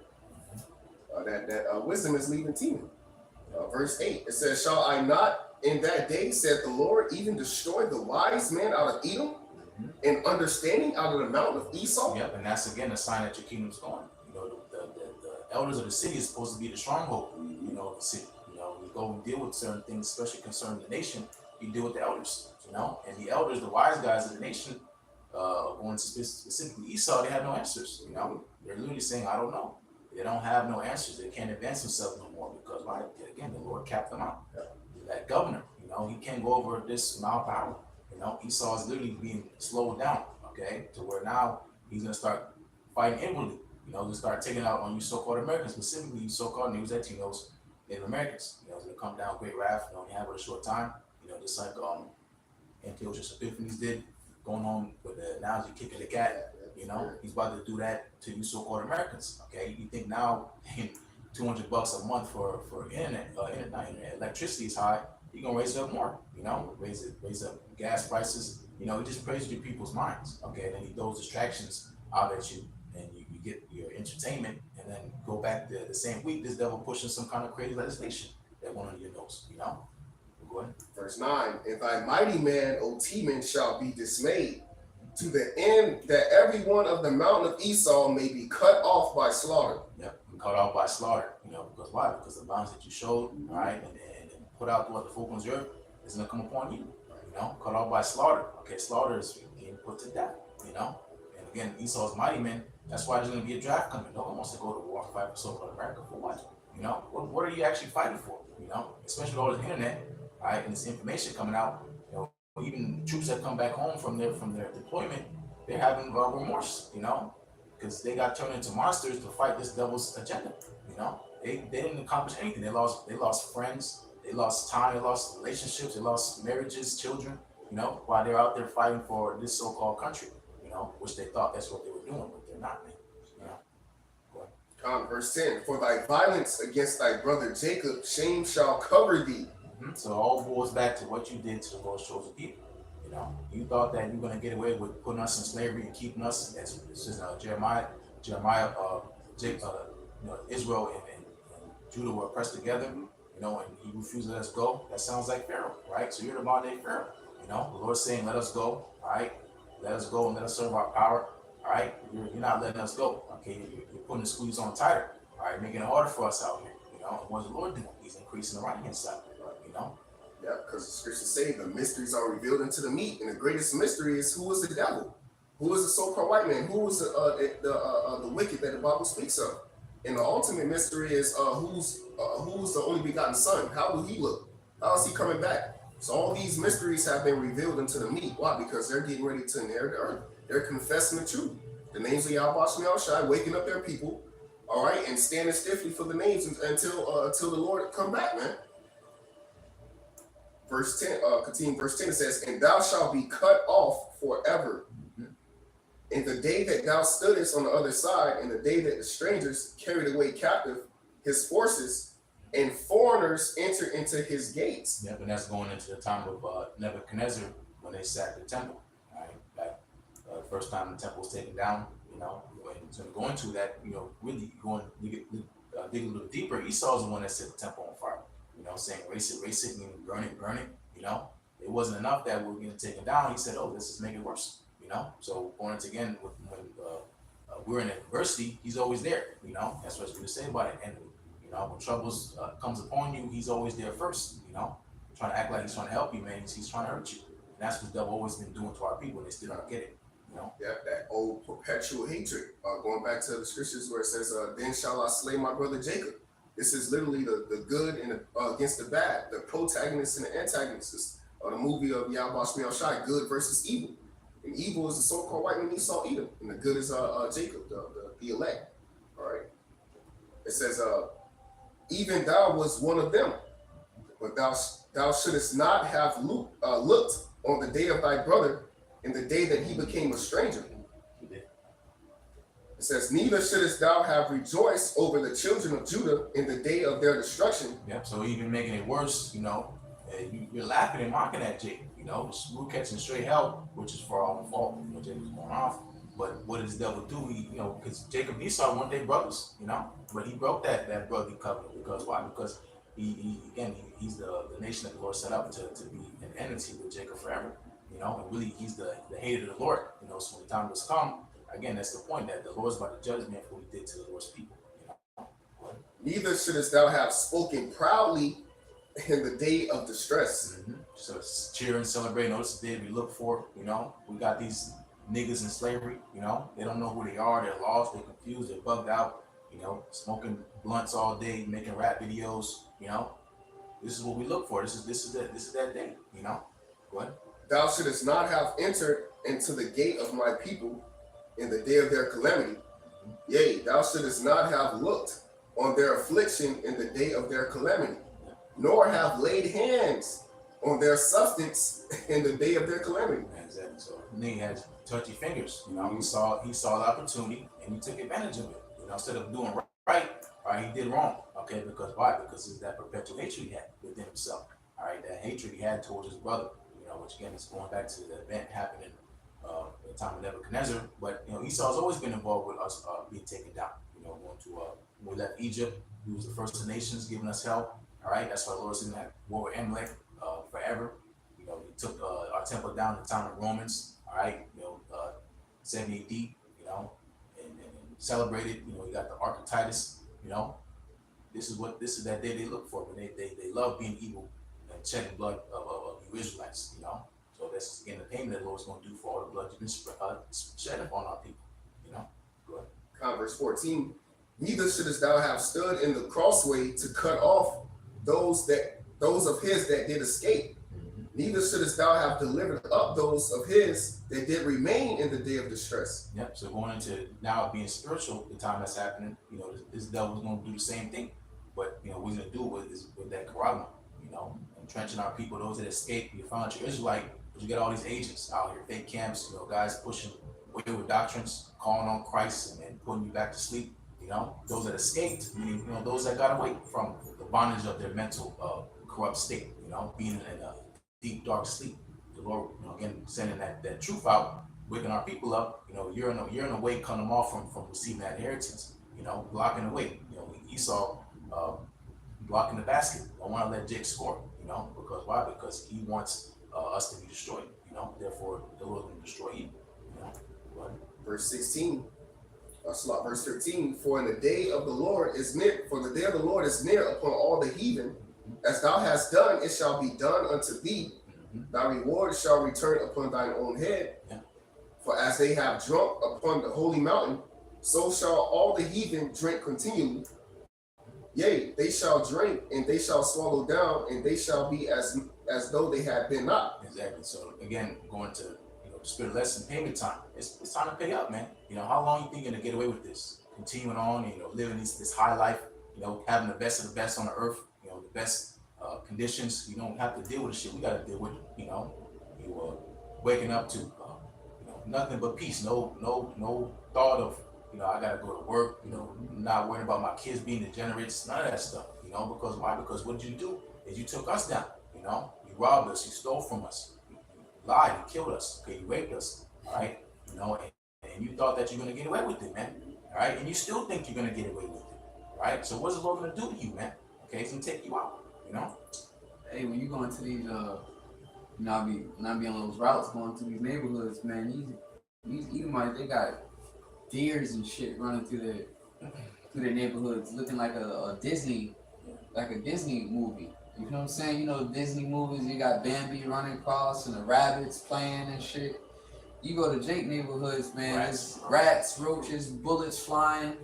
That wisdom is leaving Timon. Verse 8, it says, shall I not in that day, said the Lord, even destroy the wise man out of Edom and understanding out of the mountain of Esau? Yep, and that's again a sign that your kingdom's going. The elders of the city is supposed to be the stronghold, of the city. We go and deal with certain things, especially concerning the nation. You deal with the elders, and the elders, the wise guys of the nation, going to specifically Esau, they have no answers. They're literally saying, I don't know. They don't have no answers. They can't advance themselves no more because, right, again, the Lord capped them out. That governor, he can't go over this amount of power. Esau is literally being slowed down, okay, to where now he's going to start fighting inwardly. To start taking out on you so-called Americans, specifically you so-called News Latinos, Native Americans. It's going to come down great wrath. You have it a short time. Just like Antiochus Epiphanes did, going on with the analogy kicking the cat. He's about to do that to you so-called Americans. Okay, you think now $200 a month for internet, electricity is high. You're gonna raise it up more. Raise up gas prices. He just plays with your people's minds. Okay, and then he throws distractions out at you, and you get your entertainment, and then go back to the same week. This devil pushing some kind of crazy legislation that went under your nose. Go ahead. Verse 9, and thy mighty man, O Timon, shall be dismayed, to the end that every one of the mountain of Esau may be cut off by slaughter. Yep, cut off by slaughter. Because why? Because the bounds that you showed, all right, and put out what the Falklands earth is going to come upon you. Cut off by slaughter. Okay, slaughter is being put to death. And again, Esau's mighty men. That's why there's going to be a draft coming. No one wants to go to war and fight for so-called America for what? What are you actually fighting for? Especially with all this internet, all right, and this information coming out. Even troops that come back home from their deployment, they're having remorse, because they got turned into monsters to fight this devil's agenda. They didn't accomplish anything. They lost friends, they lost time, they lost relationships, they lost marriages, children, while they're out there fighting for this so-called country, which they thought that's what they were doing, but they're not, man. Go ahead. Verse 10, for thy violence against thy brother Jacob, shame shall cover thee. So it all boils back to what you did to the Lord's chosen people. You thought that you were going to get away with putting us in slavery and keeping us, as Jeremiah, Israel and Judah were pressed together, and he refused to let us go. That sounds like Pharaoh, right? So you're the modern day Pharaoh. The Lord's saying, let us go, all right? Let us go and let us serve our power, all right? You're not letting us go, okay? You're putting the squeeze on tighter, all right? Making it harder for us out here, And what's the Lord doing? He's increasing the right-hand side, Yeah, because the scriptures say the mysteries are revealed into the meat, and the greatest mystery is who is the devil, who is the so-called white man, who is the wicked that the Bible speaks of, and the ultimate mystery is who's the only begotten Son. How will he look? How is he coming back? So all these mysteries have been revealed into the meat. Why? Because they're getting ready to inherit the earth. They're confessing the truth. The names of Yahweh Shai, waking up their people, all right, and standing stiffly for the names until the Lord come back, man. Verse 10, continue verse 10, it says, and thou shalt be cut off forever. In the day that thou stoodest on the other side, and the day that the strangers carried away captive his forces, and foreigners enter into his gates. Yep, and that's going into the time of Nebuchadnezzar when they sacked the temple. All right, back the first time the temple was taken down, and so going to that, really dig a little deeper. Esau's the one that set the temple on fire. Saying race it, meaning burn it, it wasn't enough that we were getting taken down. He said, "Oh, let's just make it worse." You know. So going into again when we're in adversity, he's always there. You know, that's what we say about it. And you know, when troubles comes upon you, he's always there first. You know, trying to act like he's trying to help you, man. He's trying to hurt you. And that's what the devil always been doing to our people. And they still don't get it. You know. Yeah, that old perpetual hatred. Going back to the scriptures where it says, "Then shall I slay my brother Jacob." This is literally the good and against the bad, the protagonist and the antagonist of the movie of Yahweh Shmi Shai, good versus evil. And evil is the so-called white man Esau Edom, and the good is Jacob, the elect. All right. It says, "Even thou was one of them, but thou shouldest not have looked on the day of thy brother, in the day that he became a stranger." It says, "Neither shouldest thou have rejoiced over the children of Judah in the day of their destruction." Yep. So even making it worse, you know, you're laughing and mocking at Jacob. You know, we're catching straight hell, which is for our own fault. You know, Jacob's going off. But what does the devil do? He, you know, because Jacob and Esau weren't they brothers, you know, but he broke that brotherly covenant because why? Because he's the nation that the Lord set up to be an enmity with Jacob forever. You know, and really he's the hated of the Lord. You know, so when the time was come. Again, that's the point that the Lord's about to judge man for what he did to the Lord's people. You know? "Neither shouldest thou have spoken proudly in the day of distress." Mm-hmm. So cheer and celebrate. Notice the day we look for. You know, we got these niggas in slavery. You know, they don't know who they are. They're lost. They're confused. They're bugged out. You know, smoking blunts all day, making rap videos. You know, this is what we look for. This is that day. You know, go ahead. "Thou shouldest not have entered into the gate of my people in the day of their calamity. Yea, thou shouldest not have looked on their affliction in the day of their calamity, nor have laid hands on their substance in the day of their calamity." Exactly. So nigga has touchy fingers. You know, he saw the opportunity and he took advantage of it. You know, instead of doing right, all right, he did wrong. Okay, because why? Because it's that perpetual hatred he had within himself. All right, that hatred he had towards his brother. You know, which again is going back to the event happening at the time of Nebuchadnezzar. But you know, Esau's always been involved with us being taken down. You know, going to when we left Egypt, he was the first of the nations, giving us help. All right, that's why the Lord's in that war with Amalek forever. You know, he took our temple down in the time of Romans. All right, you know, 70 AD. You know, and celebrated. You know, you got the Ark of Titus. You know, this is that day they look for when they love being evil and shedding blood of you Israelites. You know. So that's again the payment that the Lord's going to do for all the blood you've been shed upon our people. You know, go ahead. Verse 14, "Neither shouldest thou have stood in the crossway to cut off those of his that did escape. Neither shouldest thou have delivered up those of his that did remain in the day of distress." Yep. So going into now being spiritual, the time that's happening, you know, this devil's going to do the same thing. But you know, what he's going to do with that karagma, you know, entrenching our people, those that escape. You found your Israelite. But you get all these agents out here, fake camps, you know, guys pushing wayward doctrines, calling on Christ and putting you back to sleep. You know, those that escaped, meaning, you know, those that got away from the bondage of their mental corrupt state, you know, being in a deep, dark sleep. The Lord, you know, again, sending that truth out, waking our people up. You know, you're in a way cutting them off from receiving that inheritance, you know, blocking the way. You know, Esau blocking the basket. Don't want to let Jake score, you know, because why? Because he wants us to be destroyed, you know. Therefore, the Lord will destroy you, you know. But, Verse 16, verse 13, "For in the day of the Lord is near, for the day of the Lord is near upon all the heathen. As thou hast done, it shall be done unto thee. Thy reward shall return upon thine own head. Yeah. For as they have drunk upon the holy mountain, so shall all the heathen drink continually. Yea, they shall drink, and they shall swallow down, and they shall be as though they had been not." Exactly. So again, going to spirit lesson payment time. It's time to pay up, man. You know, how long you think you're gonna get away with this? Continuing on, you know, living this high life, you know, having the best of the best on the earth, you know, the best conditions. You don't have to deal with the shit we gotta deal with. You know, you waking up to you know, nothing but peace. No thought of, you know, I gotta go to work, you know, not worrying about my kids being degenerates, none of that stuff, you know, because why? Because what did you do? Is you took us down, you know, you robbed us, you stole from us, you lied, you killed us, okay, you raped us, all right, you know, and you thought that you're gonna get away with it, man, all right, and you still think you're gonna get away with it, all right, so what's the Lord gonna do to you, man? Okay, he's gonna take you out, you know. Hey, when you go into these You know, when I be on those routes going through these neighborhoods, man, these Edomites, they got deers and shit running through their neighborhoods, looking like a Disney movie. You know what I'm saying? You know, Disney movies, you got Bambi running across and the rabbits playing and shit. You go to Jake neighborhoods, man, there's rats, roaches, bullets flying,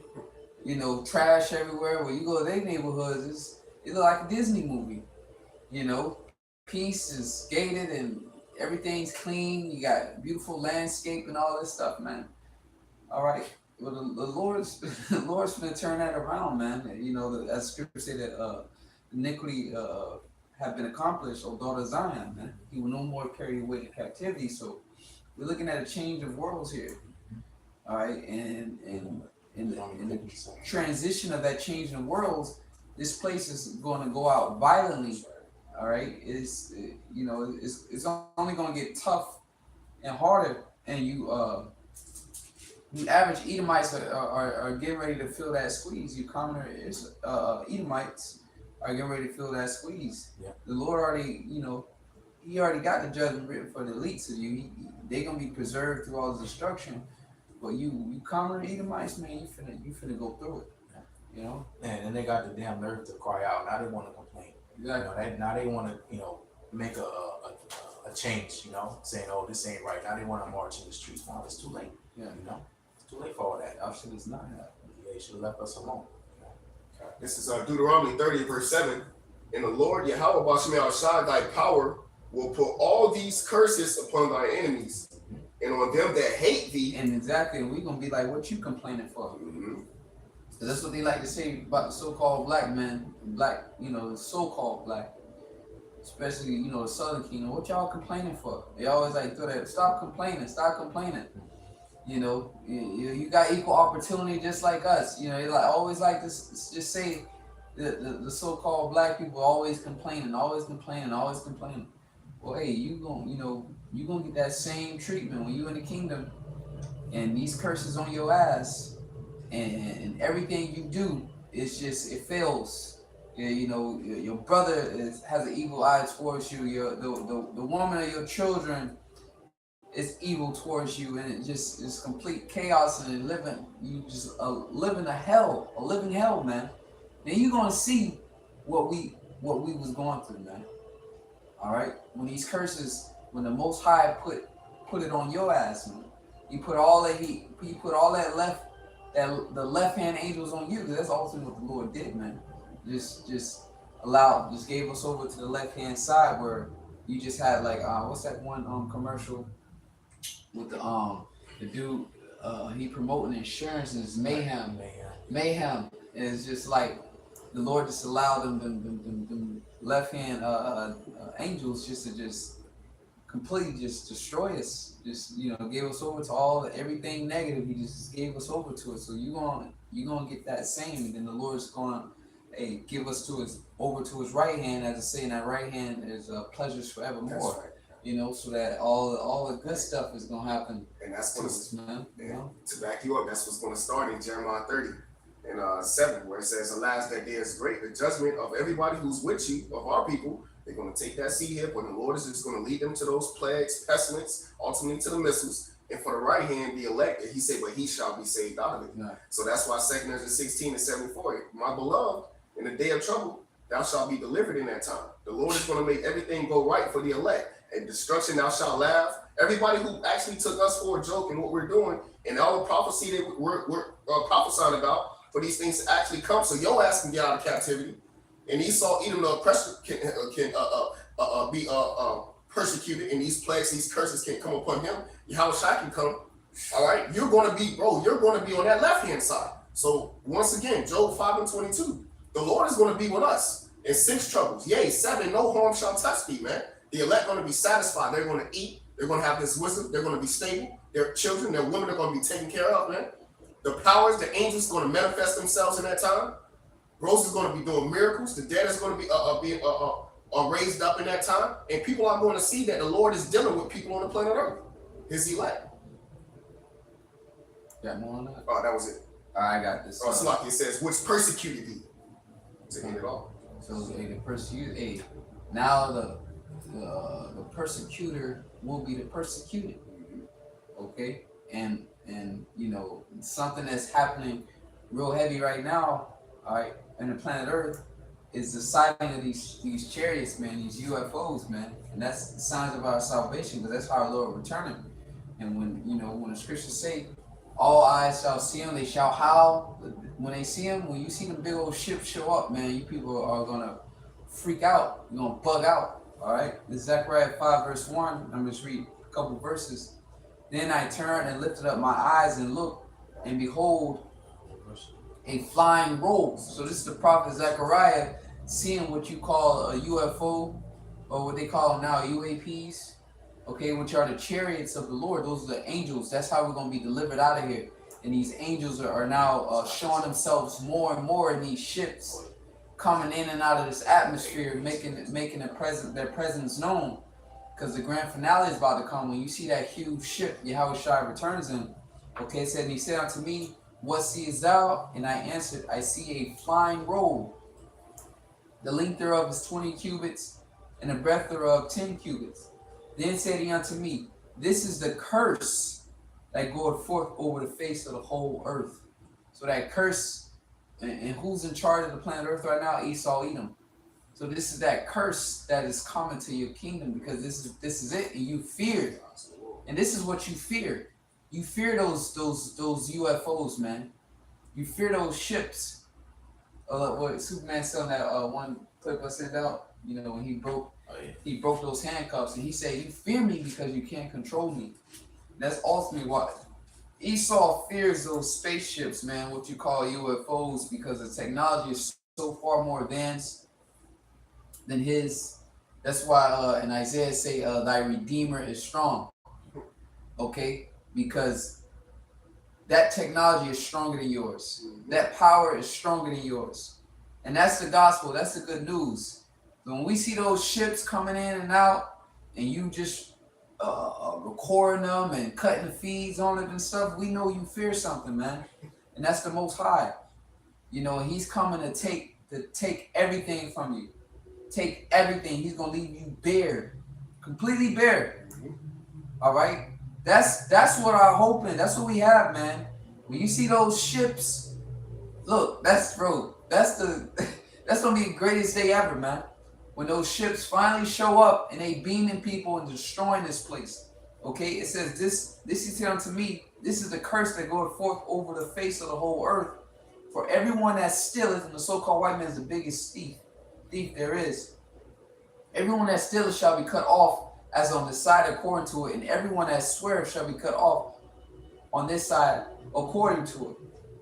you know, trash everywhere. When you go to their neighborhoods, it look like a Disney movie. You know, peace is gated and everything's clean. You got beautiful landscape and all this stuff, man. All right. Well, the Lord's gonna turn that around, man. You know, as Scripture say that iniquity have been accomplished, O daughter Zion, man. He will no more carry you away to captivity. So we're looking at a change of worlds here. All right, and in the transition of that change in worlds, this place is going to go out violently. All right, it's only going to get tough and harder, and the average Edomites are getting ready to feel that squeeze. You commoner Edomites are getting ready to feel that squeeze. Yeah. The Lord already, He already got the judgment written for the elites of you. They're gonna be preserved through all the destruction. But you commoner Edomites, man, you finna go through it. You know. Man, and they got the damn nerve to cry out. Now they want to complain. Exactly. Now they want to make a change. Saying, oh, this ain't right. Now they want to march in the streets. Now it's too late. Yeah. It's too late for all that. Our shit is not happening. Yeah, they should have left us alone. This is Deuteronomy 30, verse 7. And the Lord Yahweh Bashmiel Shai, thy power, will put all these curses upon thy enemies, and on them that hate thee. And exactly, we're gonna be like, what you complaining for? Mm-hmm. That's what they like to say about the so-called black man, the so-called black, especially, the Southern Kingdom. What y'all complaining for? They always like throw that, stop complaining. You got equal opportunity just like us. They always like to just say the so-called black people always complaining. Well, hey, you gonna get that same treatment when you in the kingdom, and these curses on your ass, and everything you do is just, it fails. Your brother has an evil eye towards you. The woman of your children is evil towards you, and it just is complete chaos, and you just living a living hell, man. Then you're gonna see what we was going through, man. All right, when these curses, when the Most High put it on your ass, man, he put all that the left hand angels on you. That's ultimately what the Lord did, man. Just gave us over to the left hand side where you just had what's that one commercial with the dude he promoting insurances, mayhem, and it's just like the Lord just allowed them left hand angels just to completely just destroy us, gave us over to everything negative. He just gave us over to it. So you gonna get that same, and then the Lord's gonna give us over to his right hand, as I say, in that right hand is pleasures forevermore. That's right. So that all the good stuff is gonna happen. And that's to us, man. To back you up, that's what's gonna start in Jeremiah 30 and 7, where it says, alas, that day is great, the judgment of everybody who's with you, of our people. They're going to take that seed here, but the Lord is just going to lead them to those plagues, pestilence, ultimately to the missiles. And for the right hand, the elect, he said, but he shall be saved out of it. Right. So that's why 2 Corinthians 16 and 74, my beloved, in the day of trouble, thou shalt be delivered in that time. The Lord is going to make everything go right for the elect. And destruction, thou shalt laugh. Everybody who actually took us for a joke and what we're doing, and all the prophecy that we're prophesying about, for these things to actually come, so your ass can get out of captivity. And Esau, even the oppressor, can be persecuted, and these plagues, these curses can come upon him. Yahweh Shai can come. All right, you're going to be on that left hand side. So once again, Job 5 and 22, the Lord is going to be with us in 6 troubles. Yea, 7, no harm shall touch thee, man. The elect going to be satisfied. They're going to eat. They're going to have this wisdom. They're going to be stable. Their children, their women are going to be taken care of, man. The powers, the angels, going to manifest themselves in that time. Rose is going to be doing miracles. The dead is going to be being raised up in that time. And people are going to see that the Lord is dealing with people on the planet Earth. His elect. Got more on that? Oh, that was it. I got this. Slaki, it says, which persecuted thee. To end it all. So they persecuted. Now the persecutor will be the persecuted. Okay, and you know, something that's happening real heavy right now, all right, in the planet Earth, is the sighting of these chariots, man, these UFOs, man, and that's the signs of our salvation, because that's how our Lord returning. And when, you know, when the scriptures say, all eyes shall see him, they shall howl. When they see him, when you see them big old ships show up, man, you people are gonna freak out. You're gonna bug out. All right. This is Zechariah 5 verse 1. I'm just read a couple verses. Then I turned and lifted up my eyes and looked, and behold, a flying roll. So this is the prophet Zechariah seeing what you call a UFO, or what they call now UAPs. Okay, which are the chariots of the Lord. Those are the angels. That's how we're going to be delivered out of here. And these angels are now showing themselves more and more in these ships, coming in and out of this atmosphere, making their presence known. Because the grand finale is about to come. When you see that huge ship, Yahushua returns in. Okay, it said, and he said unto me, what seest thou? And I answered, I see a flying roll. The length thereof is 20 cubits, and the breadth thereof 10 cubits. Then said he unto me, this is the curse that goeth forth over the face of the whole earth. So that curse, and who's in charge of the planet Earth right now? Esau, Edom. So this is that curse that is coming to your kingdom, because this is it, and you fear it. And this is what you fear. You fear those UFOs, man. You fear those ships. What Superman said on that one clip I sent out, you know, when he broke those handcuffs, and he said, you fear me because you can't control me. That's ultimately what Esau fears, those spaceships, man, what you call UFOs, because the technology is so far more advanced than his. That's why in Isaiah say, thy Redeemer is strong. Okay? Because that technology is stronger than yours. That power is stronger than yours. And that's the gospel. That's the good news. So when we see those ships coming in and out, and you just recording them and cutting the feeds on it and stuff, we know you fear something, man. And that's the Most High. You know, he's coming to take everything from you. Take everything. He's going to leave you bare. Completely bare. All right? That's what I'm hoping. That's what we have, man. When you see those ships, look, that's gonna be the greatest day ever, man. When those ships finally show up and they beaming people and destroying this place. Okay, it says this is said unto me, this is the curse that goeth forth over the face of the whole earth. For everyone that stealeth, and the so-called white man is the biggest thief there is. Everyone that stealeth shall be cut off as on the side according to it, and everyone that sweareth shall be cut off on this side according to it.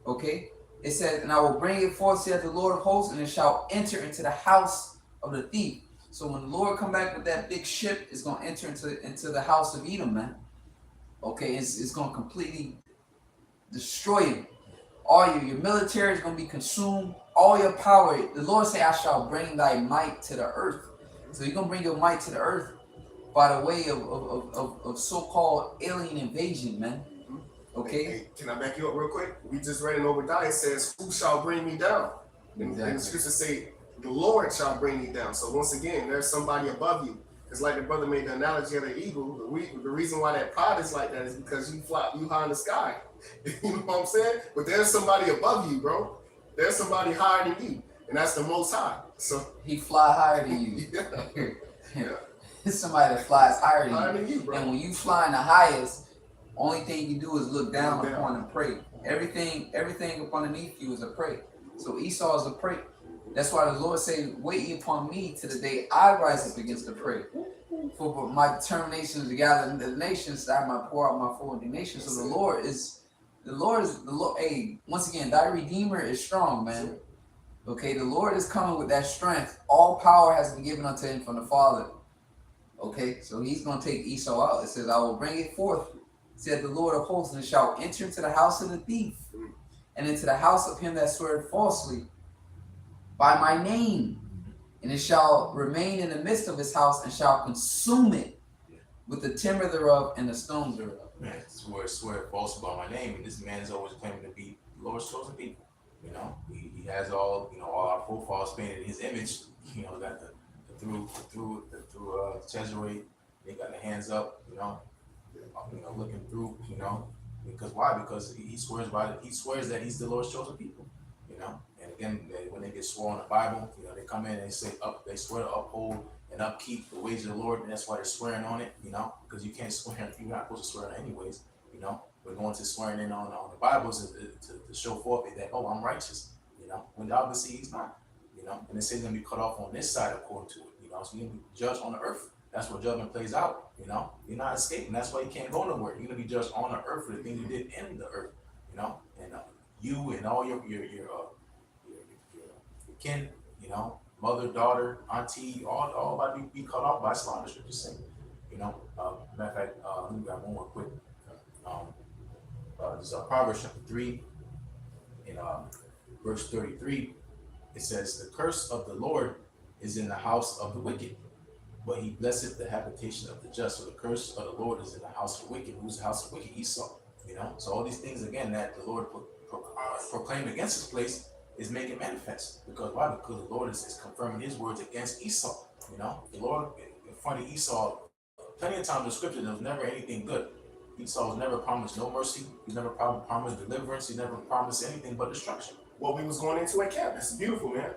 Okay? It says, and I will bring it forth, saith the Lord of hosts, and it shall enter into the house of the thief. So when the Lord come back with that big ship, it's going to enter into the house of Edom, man. Okay? It's going to completely destroy you. All your military is going to be consumed. All your power. The Lord say, I shall bring thy might to the earth. So you're going to bring your might to the earth by the way of so-called alien invasion, man. Okay? Hey, can I back you up real quick? We just read in Obadiah, it says, who shall bring me down? And the scriptures say, the Lord shall bring me down. So once again, there's somebody above you. It's like the brother made the analogy of the eagle. The reason why that pride is like that is because you high in the sky. You know what I'm saying? But there's somebody above you, bro. There's somebody higher than you. And that's the Most High. So he fly higher than you. Yeah. It's somebody that flies higher than you, bro. And when you flying the highest, only thing you do is look down upon and pray. Everything up underneath you is a prey. So Esau is a prey. That's why the Lord say, wait ye upon me to the day I rise up against the prey. For my determination is to gather the nations, that I might pour out my full indignation. So the Lord is. Hey, once again, thy Redeemer is strong, man. Okay, the Lord is coming with that strength. All power has been given unto him from the Father. Okay, so he's going to take Esau out. It says, I will bring it forth, said the Lord of hosts, and shall enter into the house of the thief, and into the house of him that sweareth falsely by my name. And it shall remain in the midst of his house, and shall consume it with the timber thereof and the stones thereof. Man, swear false about my name, and this man is always claiming to be the Lord's chosen people. You know, he has all our profiles painted in his image. You know, got the through Cesare They got their hands up, looking through, because why? Because he swears he swears that he's the Lord's chosen people, And again, when they get sworn on the Bible, they come in and they say they swear to uphold and upkeep the ways of the Lord, and that's why they're swearing on it, because you can't swear, you're not supposed to swear on it anyways, We're going to swearing in on the Bible to show forth that, oh, I'm righteous, when obviously he's not, and they say he's going to be cut off on this side according to it, so you're going to be judged on the earth. That's where judgment plays out, You're not escaping. That's why you can't go nowhere. You're going to be judged on the earth for the things you did in the earth, and you and all your kin, mother, daughter, auntie, all about to be cut off by slaughter, scripture saying, matter of fact, let me grab one more quick. This is Proverbs chapter 3, in verse 33. It says, "The curse of the Lord is in the house of the wicked, but he blesseth the habitation of the just." So the curse of the Lord is in the house of the wicked. Who's the house of the wicked? Esau. So all these things again that the Lord proclaimed against his place is making manifest. Because why? Because the Lord is confirming his words against Esau. The Lord in front of Esau, plenty of times in scripture, there was never anything good. Esau was never promised no mercy. He never promised deliverance. He never promised anything but destruction. What we was going into at camp. This is beautiful, man.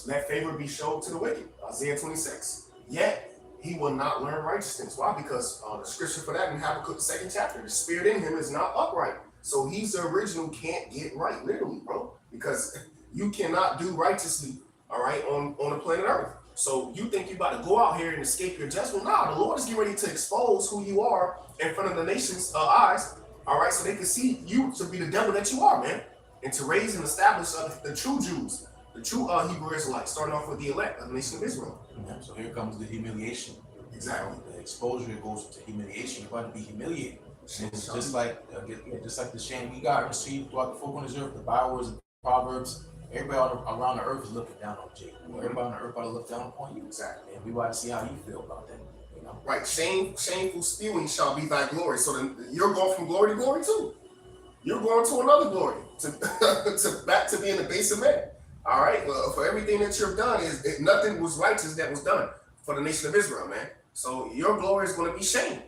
Let favor be showed to the wicked. Isaiah 26. Yet he will not learn righteousness. Why? Because the scripture for that in Habakkuk, the 2nd chapter, the spirit in him is not upright. So he's the original can't get right, literally, bro. Because you cannot do righteously, all right, on the planet Earth. So you think you're about to go out here and escape your judgment? Nah, the Lord is getting ready to expose who you are in front of the nation's eyes, all right, so they can see you to be the devil that you are, man, and to raise and establish the true Jews, the true Hebrew Israelites, starting off with the elect of the nation of Israel. Yeah, so here comes the humiliation. Exactly. The exposure goes to humiliation. You're about to be humiliated. It's just like the shame we got received throughout the four corners of the earth, the bywords, the proverbs. Everybody around the earth is looking down on Jacob. Everybody on the earth about to look down upon you. Exactly. And we want to see how you feel about that. Right. Shameful spewing shall be thy glory. So then you're going from glory to glory too. You're going to another glory, to back to being the base of man. All right. Well, for everything that you've done, nothing was righteous that was done for the nation of Israel, man. So your glory is going to be shamed.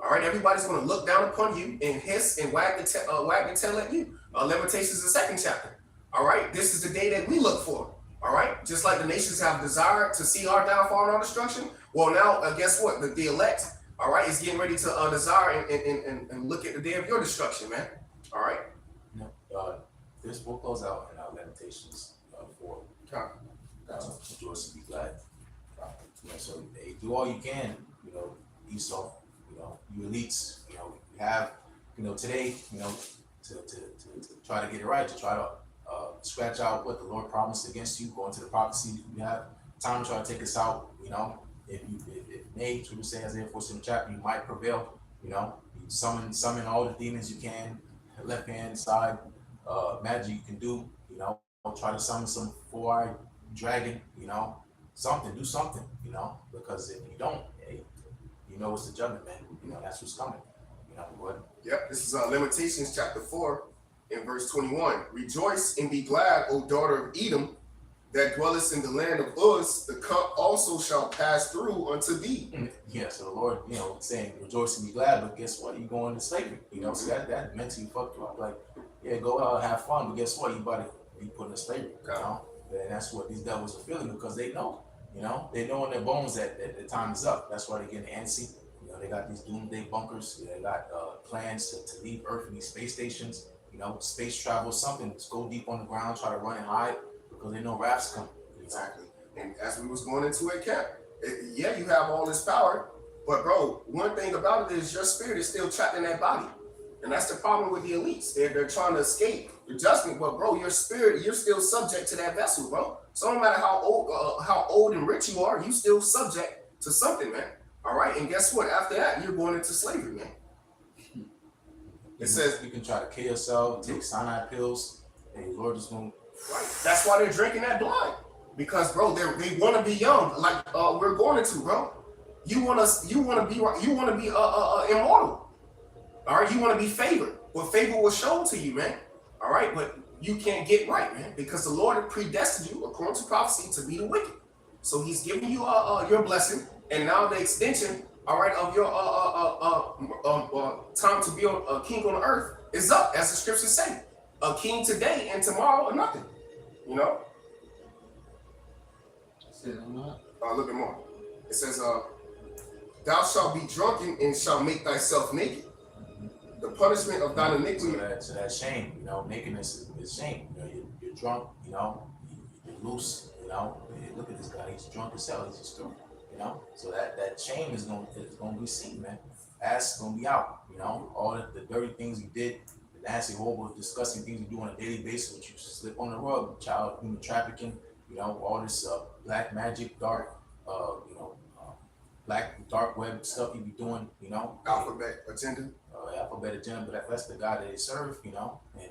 All right. Everybody's going to look down upon you and hiss and wag the tail at you. Lamentations, the 2nd chapter. All right. This is the day that we look for. All right. Just like the nations have desired to see our downfall and our destruction. Well, now, guess what? The elect, all right, is getting ready to desire and look at the day of your destruction, man. All right. This will close out in our Lamentations 4. Rejoice and be glad. So hey, do all you can, Esau, you elites, you have, today, to try to get it right, to try to scratch out what the Lord promised against you, go into the prophecy. You have time to try to take us out, If may, to say Isaiah 4:7 chapter, you might prevail. You summon all the demons you can, left hand side, magic you can do. Try to summon some 4-eyed dragon. Do something. Because if you don't, hey, it's the judgment, man. That's what's coming. What? Yep. This is Lamentations chapter 4, in verse 21. Rejoice and be glad, O daughter of Edom, that dwellest in the land of Uz, the cup also shall pass through unto thee. Yeah, so the Lord, saying rejoice and be glad, but guess what? You're going to slavery. So that mentally fucked you up. Like, yeah, go out and have fun, but guess what? You about to be put in slavery. And that's what these devils are feeling, because they know, they know in their bones that the time is up. That's why they're getting antsy. They got these doomsday bunkers. They got plans to leave Earth in these space stations. Space travel, something. Just go deep on the ground, try to run and hide. Because they know wrath's coming. Exactly. And as we was going into it, camp, yeah, you have all this power, but bro, one thing about it is your spirit is still trapped in that body. And that's the problem with the elites. They're trying to escape the judgment, but bro, your spirit, you're still subject to that vessel, bro. So no matter how old and rich you are, you still subject to something, man. All right. And guess what? After that, you're going into slavery, man. It says you can try to kill yourself, take cyanide pills, and Lord is going. Right. That's why they're drinking that blood. Because, bro, they want to be young, like we're going into, bro. You want to be immortal. All right, you want to be favored. Well, favor was shown to you, man. All right, but you can't get right, man, because the Lord predestined you according to prophecy to be the wicked. So He's giving you your blessing, and now the extension all right, of your time to be a king on the earth is up, as the scriptures say. A king today and tomorrow or nothing. You know, a little bit more. It says, "Thou shalt be drunken and shalt make thyself naked. The punishment of thine iniquity." So that shame, you know, nakedness is shame. You know, you're drunk, you know, you're loose, you know. Look at this guy, he's drunk as hell, he's just drunk, you know. So that shame is gonna be seen, man. Ass is gonna be out, you know. All the dirty things you did, the nasty, horrible, disgusting things you do on a daily basis, which you slip on the rug, child human trafficking, you know, all this black magic, dark, you know, black dark web stuff you be doing, you know. Alphabet agenda. Alphabet agenda, but that's the God that they serve, you know. And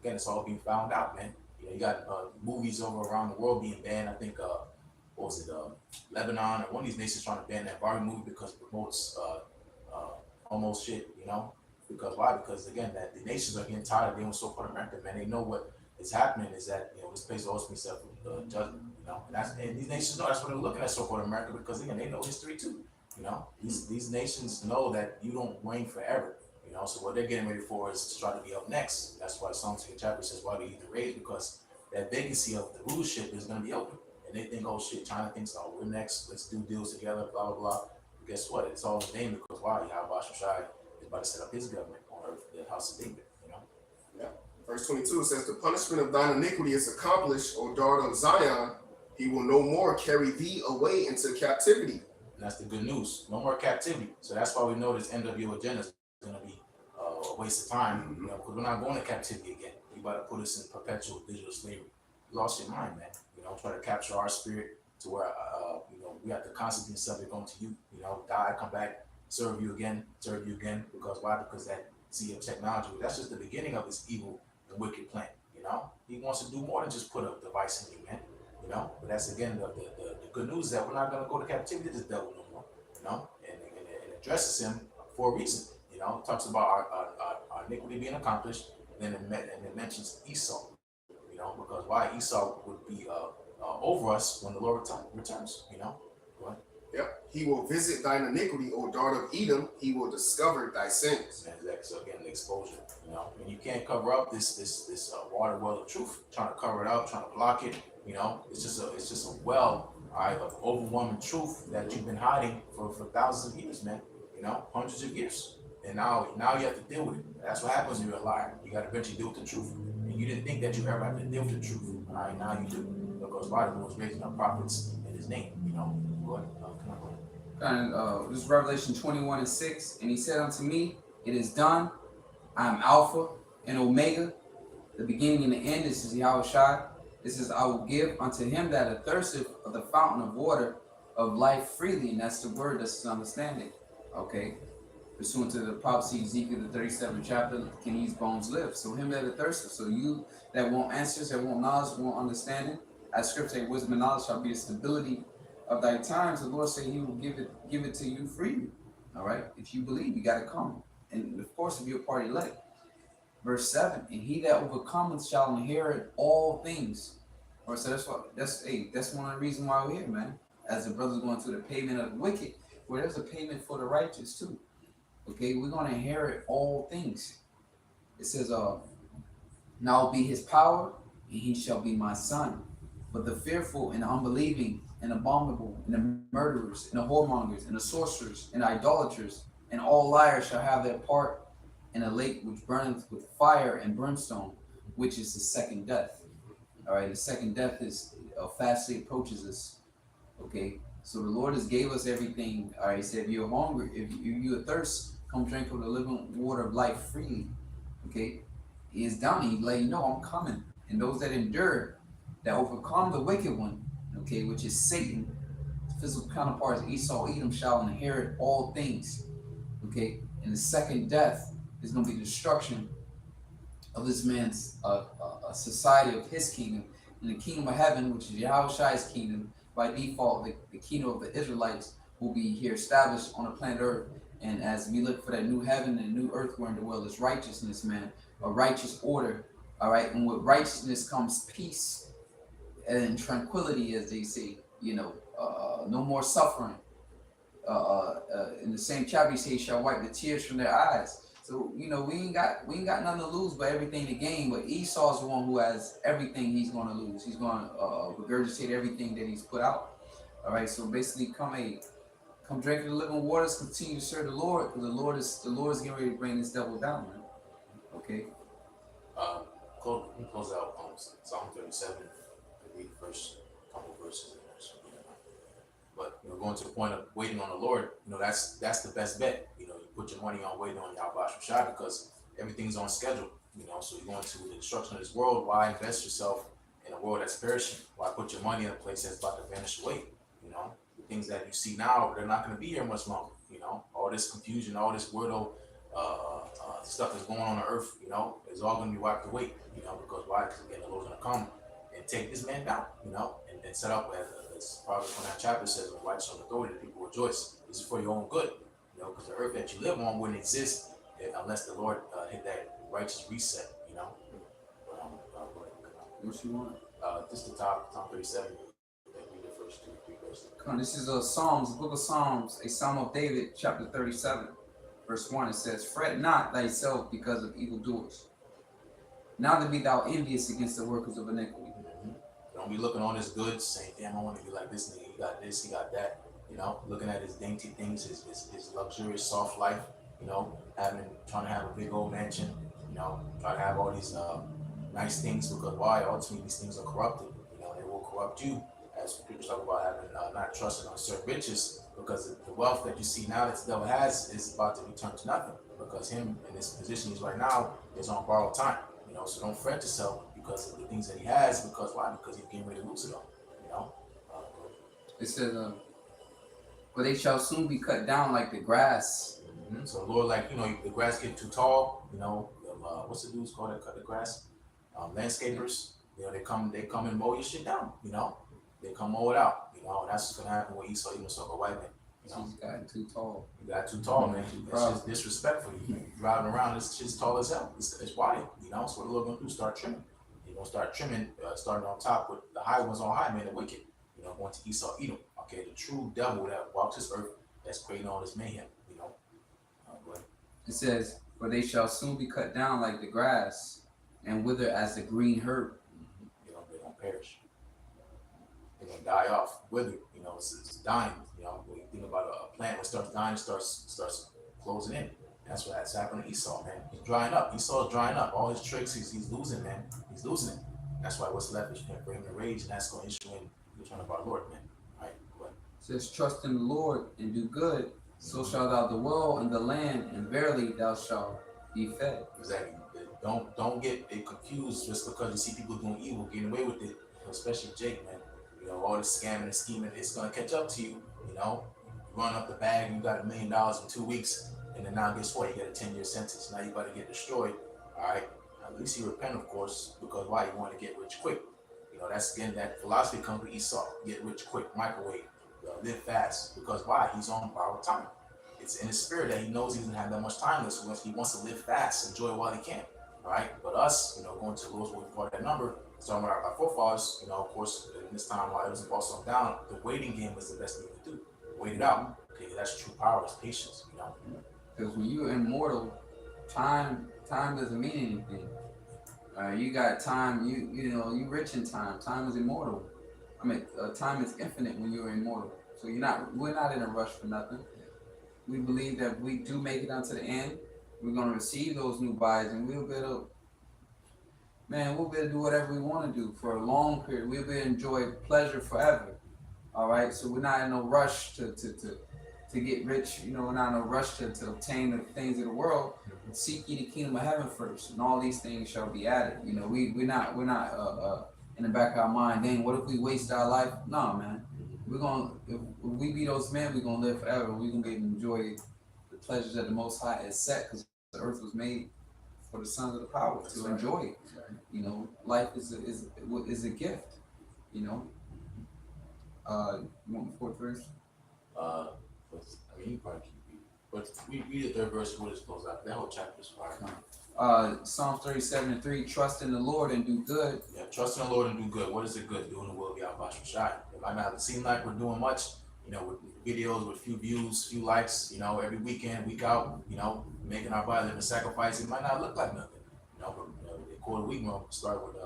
again, it's all being found out, man. You know, you got movies over around the world being banned. I think, what was it, Lebanon or one of these nations trying to ban that Barbie movie because it promotes homo shit, you know. Because why? Because again, that the nations are getting tired of dealing with so-called America, man. They know what is happening is that, you know, this place will ultimately set judgment, you know. And these nations know that's what they're looking at so-called America, because again, they know history too. You know, these nations know that you don't reign forever. You know, so what they're getting ready for is to try to be up next. That's why Psalm 2 chapter says, "Why do you eat the rage?" Because that vacancy of the rulership is going to be open, and they think, "Oh shit, China thinks, oh, we're next. Let's do deals together." Blah blah blah. But guess what? It's all in vain, because why? Yahweh Shai is about to set up his government on earth, the house of David. You know. Yeah. Verse 22 says, "The punishment of thine iniquity is accomplished, O daughter of Zion. He will no more carry thee away into captivity." And that's the good news. No more captivity. So that's why we know this NWO agenda is going to be a waste of time, you know, because we're not going to captivity again. You about to put us in perpetual digital slavery. You lost your mind, man. You know, try to capture our spirit to where, you know, we have to constantly be subject unto you. You know, die, come back, serve you again. Because why? Because that sea of technology, that's just the beginning of his evil and wicked plan. You know, he wants to do more than just put a device in you, man. You know, but that's again the good news, that we're not going to go to captivity to this devil no more. You know, and it addresses him for a reason. You know, it talks about our iniquity being accomplished, and then it mentions Esau. You know, because why? Esau would be over us when the Lord returns. You know, go ahead. Yep. "He will visit thine iniquity, O daughter of Edom. He will discover thy sins." Exactly. So again, the exposure. You know, and you can't cover up this water well of truth. Trying to cover it up, trying to block it. You know, it's just a well, all right, of overwhelming truth that you've been hiding for thousands of years, man. You know, hundreds of years, and now you have to deal with it. That's what happens when you're a liar. You got to eventually deal with the truth, and you didn't think that you ever have to deal with the truth. All right, now you do, because why? The Lord's raising up prophets in His name. You know, go ahead. This is Revelation 21:6, and he said unto me, "It is done. I am Alpha and Omega, the beginning and the end." This is Yahweh Shai. This is, "I will give unto him that thirsteth of the fountain of water of life freely." And that's the word, that's his understanding. Okay. Pursuant to the prophecy, Ezekiel the 37th chapter, "Can these bones live?" So him that thirsteth. So you that want answers, that want knowledge, want understanding, as scripture say, wisdom and knowledge shall be the stability of thy times. The Lord say he will give it to you freely. All right. If you believe, you got to come. And of course, if you're part elect. Verse 7, "And he that overcometh shall inherit all things." Or so that's one of the reasons why we're here, man. As the brothers going through the payment of the wicked, well, there's a payment for the righteous too. Okay, we're gonna inherit all things. It says, "Now be his power, and he shall be my son. But the fearful and the unbelieving and abominable and the murderers and the whoremongers and the sorcerers and the idolaters and all liars shall have their part in a lake which burneth with fire and brimstone, which is the second death." All right, the second death is fastly approaches us. Okay, so the Lord has gave us everything. All right, he said, "If you're hungry, if you are thirst, come drink of the living water of life freely." Okay, he is down. He let you know, I'm coming. And those that endure, that overcome the wicked one, okay, which is Satan, physical counterparts, Esau, Edom, shall inherit all things. Okay, and the second death is going to be destruction of this man's society of his kingdom. And the kingdom of heaven, which is Yahweh Shai's kingdom, by default, the kingdom of the Israelites will be here established on the planet Earth. And as we look for that new heaven and new earth wherein the world is righteousness, man, a righteous order. All right, and with righteousness comes peace and tranquility, as they say. You know, no more suffering. in the same chapter, he says, he shall wipe the tears from their eyes. So we ain't got nothing to lose, but everything to gain. But Esau's the one who has everything he's going to lose. He's going to regurgitate everything that he's put out. All right. So basically, come drink of the living waters. Continue to serve the Lord, because the Lord is getting ready to bring this devil down, man. Okay. We close out Psalm 37. I read the first couple verses. But going to the point of waiting on the Lord, that's the best bet. You put your money on waiting on Yahweh Shai, because everything's on schedule. So you're going to the destruction of this world. Why invest yourself in a world that's perishing? Why put your money in a place that's about to vanish away? The things that you see now, they're not going to be here much longer. All this confusion, all this weirdo stuff that's going on earth, is all going to be wiped away. Because why? Because again, the Lord's going to come and take this man down, and set up as Proverbs 29 chapter says, when righteous on authority, the people rejoice. This is for your own good, because the earth that you live on wouldn't exist unless the Lord hit that righteous reset, What you want? Just the top, Psalm 37. Read the first 2-3 verses. Come on, this is Psalms, the book of Psalms, a Psalm of David, chapter 37, verse 1. It says, "Fret not thyself because of evildoers, neither be thou envious against the workers of iniquity." Don't be looking on his goods, saying, "Damn, I want to be like this nigga. He got this, he got that." Looking at his dainty things, his luxurious, soft life. Trying to have a big old mansion. Trying to have all these nice things, because why? Ultimately, these things are corrupted. They will corrupt you, as people talk about having not trusting on certain riches, because the wealth that you see now that the devil has is about to be turned to nothing, because him in this position he's right now is on borrowed time. So don't fret yourself because of the things that he has, because why? Because he's getting ready to lose it all. It says, "For they shall soon be cut down like the grass." So the Lord, the grass get too tall. What's the dudes called that cut the grass? Landscapers. They come and mow your shit down. They come mow it out. And that's what's gonna happen with Esau. Even so, a white man. He's gotten too tall. You got too tall, man. That's just disrespectful. You driving around, this shit's tall as hell. It's wide. So what the Lord gonna do? Start trimming. You're gonna start trimming, starting on top with the high ones on high, man. The wicked. Going to Esau, Edom. Okay, the true devil that walks this earth, that's creating all this mayhem. It says, "For they shall soon be cut down like the grass, and wither as the green herb." They're gonna perish. They're gonna die off, wither. It's dying. When you think about a plant, when it starts dying, it starts closing in. That's what's happening to Esau, man. He's drying up. Esau's drying up. All his tricks, he's losing, man. He's losing it. That's why what's left is for him to rage, and that's going to issue in the return of our Lord, man. All right, go ahead. It says, "Trust in the Lord and do good, so shalt thou dwell in the land, and verily thou shalt be fed." Exactly. Don't get it confused just because you see people doing evil, getting away with it, especially Jake, man. All this scamming and scheming, it's gonna catch up to you. Run up the bag and you got $1 million in 2 weeks, and then now guess what? You get a 10-year sentence. Now you about to get destroyed. All right. At least you repent, of course, because why? You want to get rich quick. That's again that philosophy comes with Esau. Get rich quick, microwave, live fast. Because why? He's on borrowed time. It's in his spirit that he knows he doesn't have that much time left, so he wants to live fast, enjoy it while he can. All right. But us, going to the Lord's word for that number, starting with our forefathers, of course, in this time while it was also down, the waiting game was the best thing to do. Wait it out. Okay, that's true power, that's patience, Because when you're immortal, time doesn't mean anything. You got time. You rich in time. Time is immortal. Time is infinite when you're immortal. So we're not in a rush for nothing. We believe that we do make it unto the end. We're gonna receive those new bodies, and we'll be able to do whatever we want to do for a long period. We'll be able to enjoy pleasure forever. All right. So we're not in no rush to get rich. We're not in a rush to obtain the things of the world. Seek ye the kingdom of heaven first, and all these things shall be added. We're not in the back of our mind, dang, what if we waste our life? No, man. If we be those men, we're gonna live forever. We're gonna be able to enjoy the pleasures that the Most High has set, because the earth was made for the sons of the power to enjoy it. Life is a gift. You want the fourth verse? You probably keep reading. But read the third verse, what is close out. That whole chapter is fire. Psalm 37:3, "Trust in the Lord and do good." Yeah, trust in the Lord and do good. What is it good? Doing the will of Yahweh Shai. It might not seem like we're doing much. videos with few views, few likes, every weekend, week out, making our body living sacrifice. It might not look like nothing, but the quarter week will start with,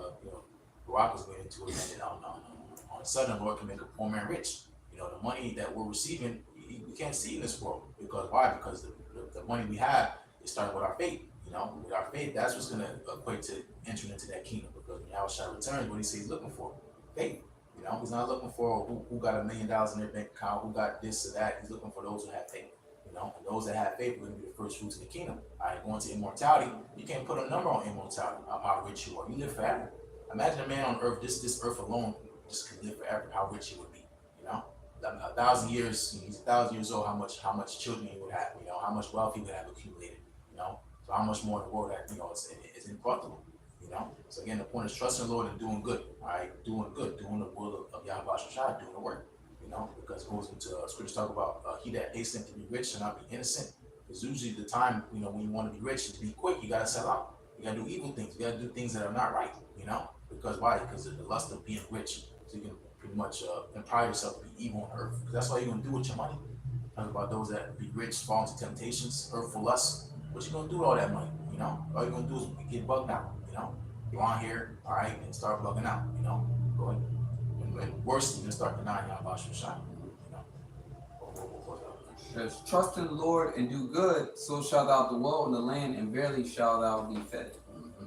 Barack was going into it, and then on a sudden, Lord can make a poor man rich. The money that we're receiving, we can't see in this world. Because why? Because the money we have is starting with our faith. With our faith, that's what's going to equate to entering into that kingdom. Because when Yahushua returns, what he says he's looking for? Faith. He's not looking for who got $1 million in their bank account, who got this or that. He's looking for those who have faith. And those that have faith are going to be the first fruits in the kingdom. All right, going to immortality, you can't put a number on immortality, how rich you are. You live forever. Imagine a man on earth, this earth alone, just can live forever, how rich he would be. 1,000 years, he's 1,000 years old, how much children he would have, how much wealth he would have accumulated, so how much more in the world that, is incorruptible, So again, the point is trusting the Lord and doing good, all right, doing the will of Yahweh Shai, doing the work, because it goes into scripture talk about he that hastens to be rich shall not be innocent. Because usually the time, when you want to be rich and to be quick, you got to sell out. You got to do evil things. You got to do things that are not right, because why? Because of the lust of being rich. So you can pretty much empower yourself to be evil on earth. Because that's all you're going to do with your money. Talk about those that be rich, fall into temptations, earthful lust. What you going to do with all that money? All you're going to do is get bugged out, Go on here, all right, and start bugging out, Go ahead. And worse, you can start denying Yahweh Shai, Says, trust in the Lord and do good, so shall thou dwell in the land, and verily shall thou be fed.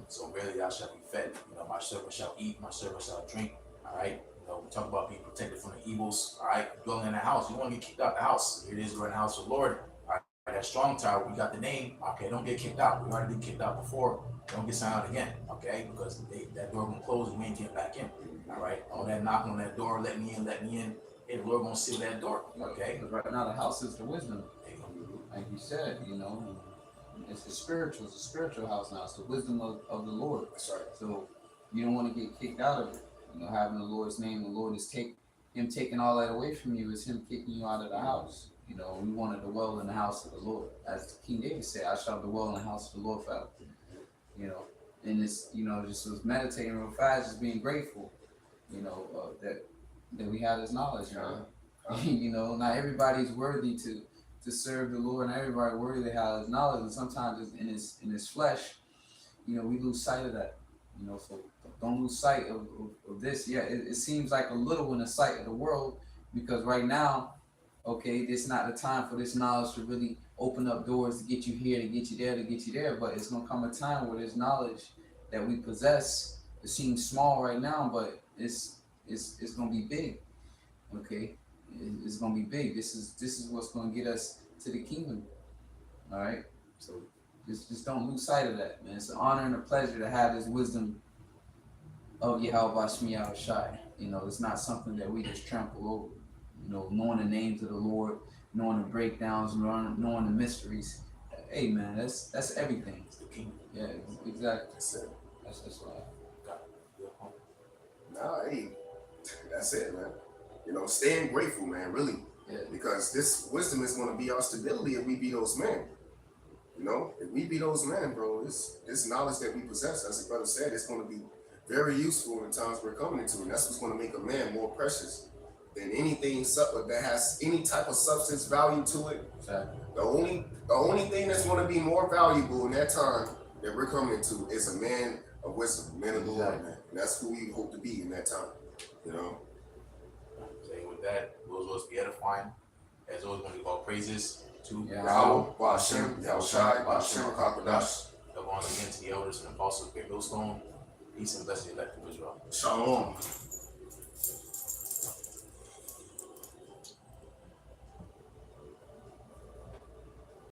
So verily thou shalt be fed. My servant shall eat, my servant shall drink. All right. We talk about being protected from the evils. All right. Dwelling in the house. You want to get kicked out the house. Here it is, we're in the house of the Lord. All right. That strong tower, we got the name. Okay. Don't get kicked out. We already been kicked out before. Don't get signed out again. Okay. Because that door gonna close and we ain't getting back in. All right. All that knocking on that door, let me in. Hey, the Lord gonna seal that door. Okay. Because right now the house is the wisdom. Like you said, it's a spiritual house now. It's the wisdom of the Lord. That's right. So you don't want to get kicked out of it. Having the Lord's name, the Lord is him taking all that away from you is him kicking you out of the house. We want to dwell in the house of the Lord. As King David said, I shall dwell in the house of the Lord forever. And it's, just was meditating real fast, just being grateful, that we have this knowledge, not everybody's worthy to serve the Lord, and everybody worthy to have his knowledge, and sometimes in his flesh, we lose sight of that, so don't lose sight of this. Yeah, it seems like a little in the sight of the world, because right now, okay, it's not the time for this knowledge to really open up doors to get you here, to get you there, to get you there, but it's going to come a time where this knowledge that we possess, it seems small right now, but it's going to be big, okay? It's going to be big. This is what's going to get us to the kingdom, all right? So just don't lose sight of that, man. It's an honor and a pleasure to have this wisdom of Yahweh Shai. It's not something that we just trample over. Knowing the names of the Lord, knowing the breakdowns, knowing the mysteries. Hey, man, that's everything. It's the kingdom. Yeah, exactly. That's it. That's what Nah, hey, that's it, man. Staying grateful, man, really. Yeah. Because this wisdom is going to be our stability if we be those men. If we be those men, bro, this knowledge that we possess, as the brother said, it's going to be very useful in times we're coming into. And that's what's going to make a man more precious than anything that has any type of substance value to it. Exactly. The only thing that's going to be more valuable in that time that we're coming into is a man of wisdom, man of the Lord, man. And that's who we hope to be in that time. Saying with that, those of us be edifying. As always, when we give all praises to Yahweh, Ba'ashem, Yahushai, Ba'ashem, Kakodash. Go on again to the elders and apostles of Great Millstone. Peace and blessing elect of Israel. Shalom.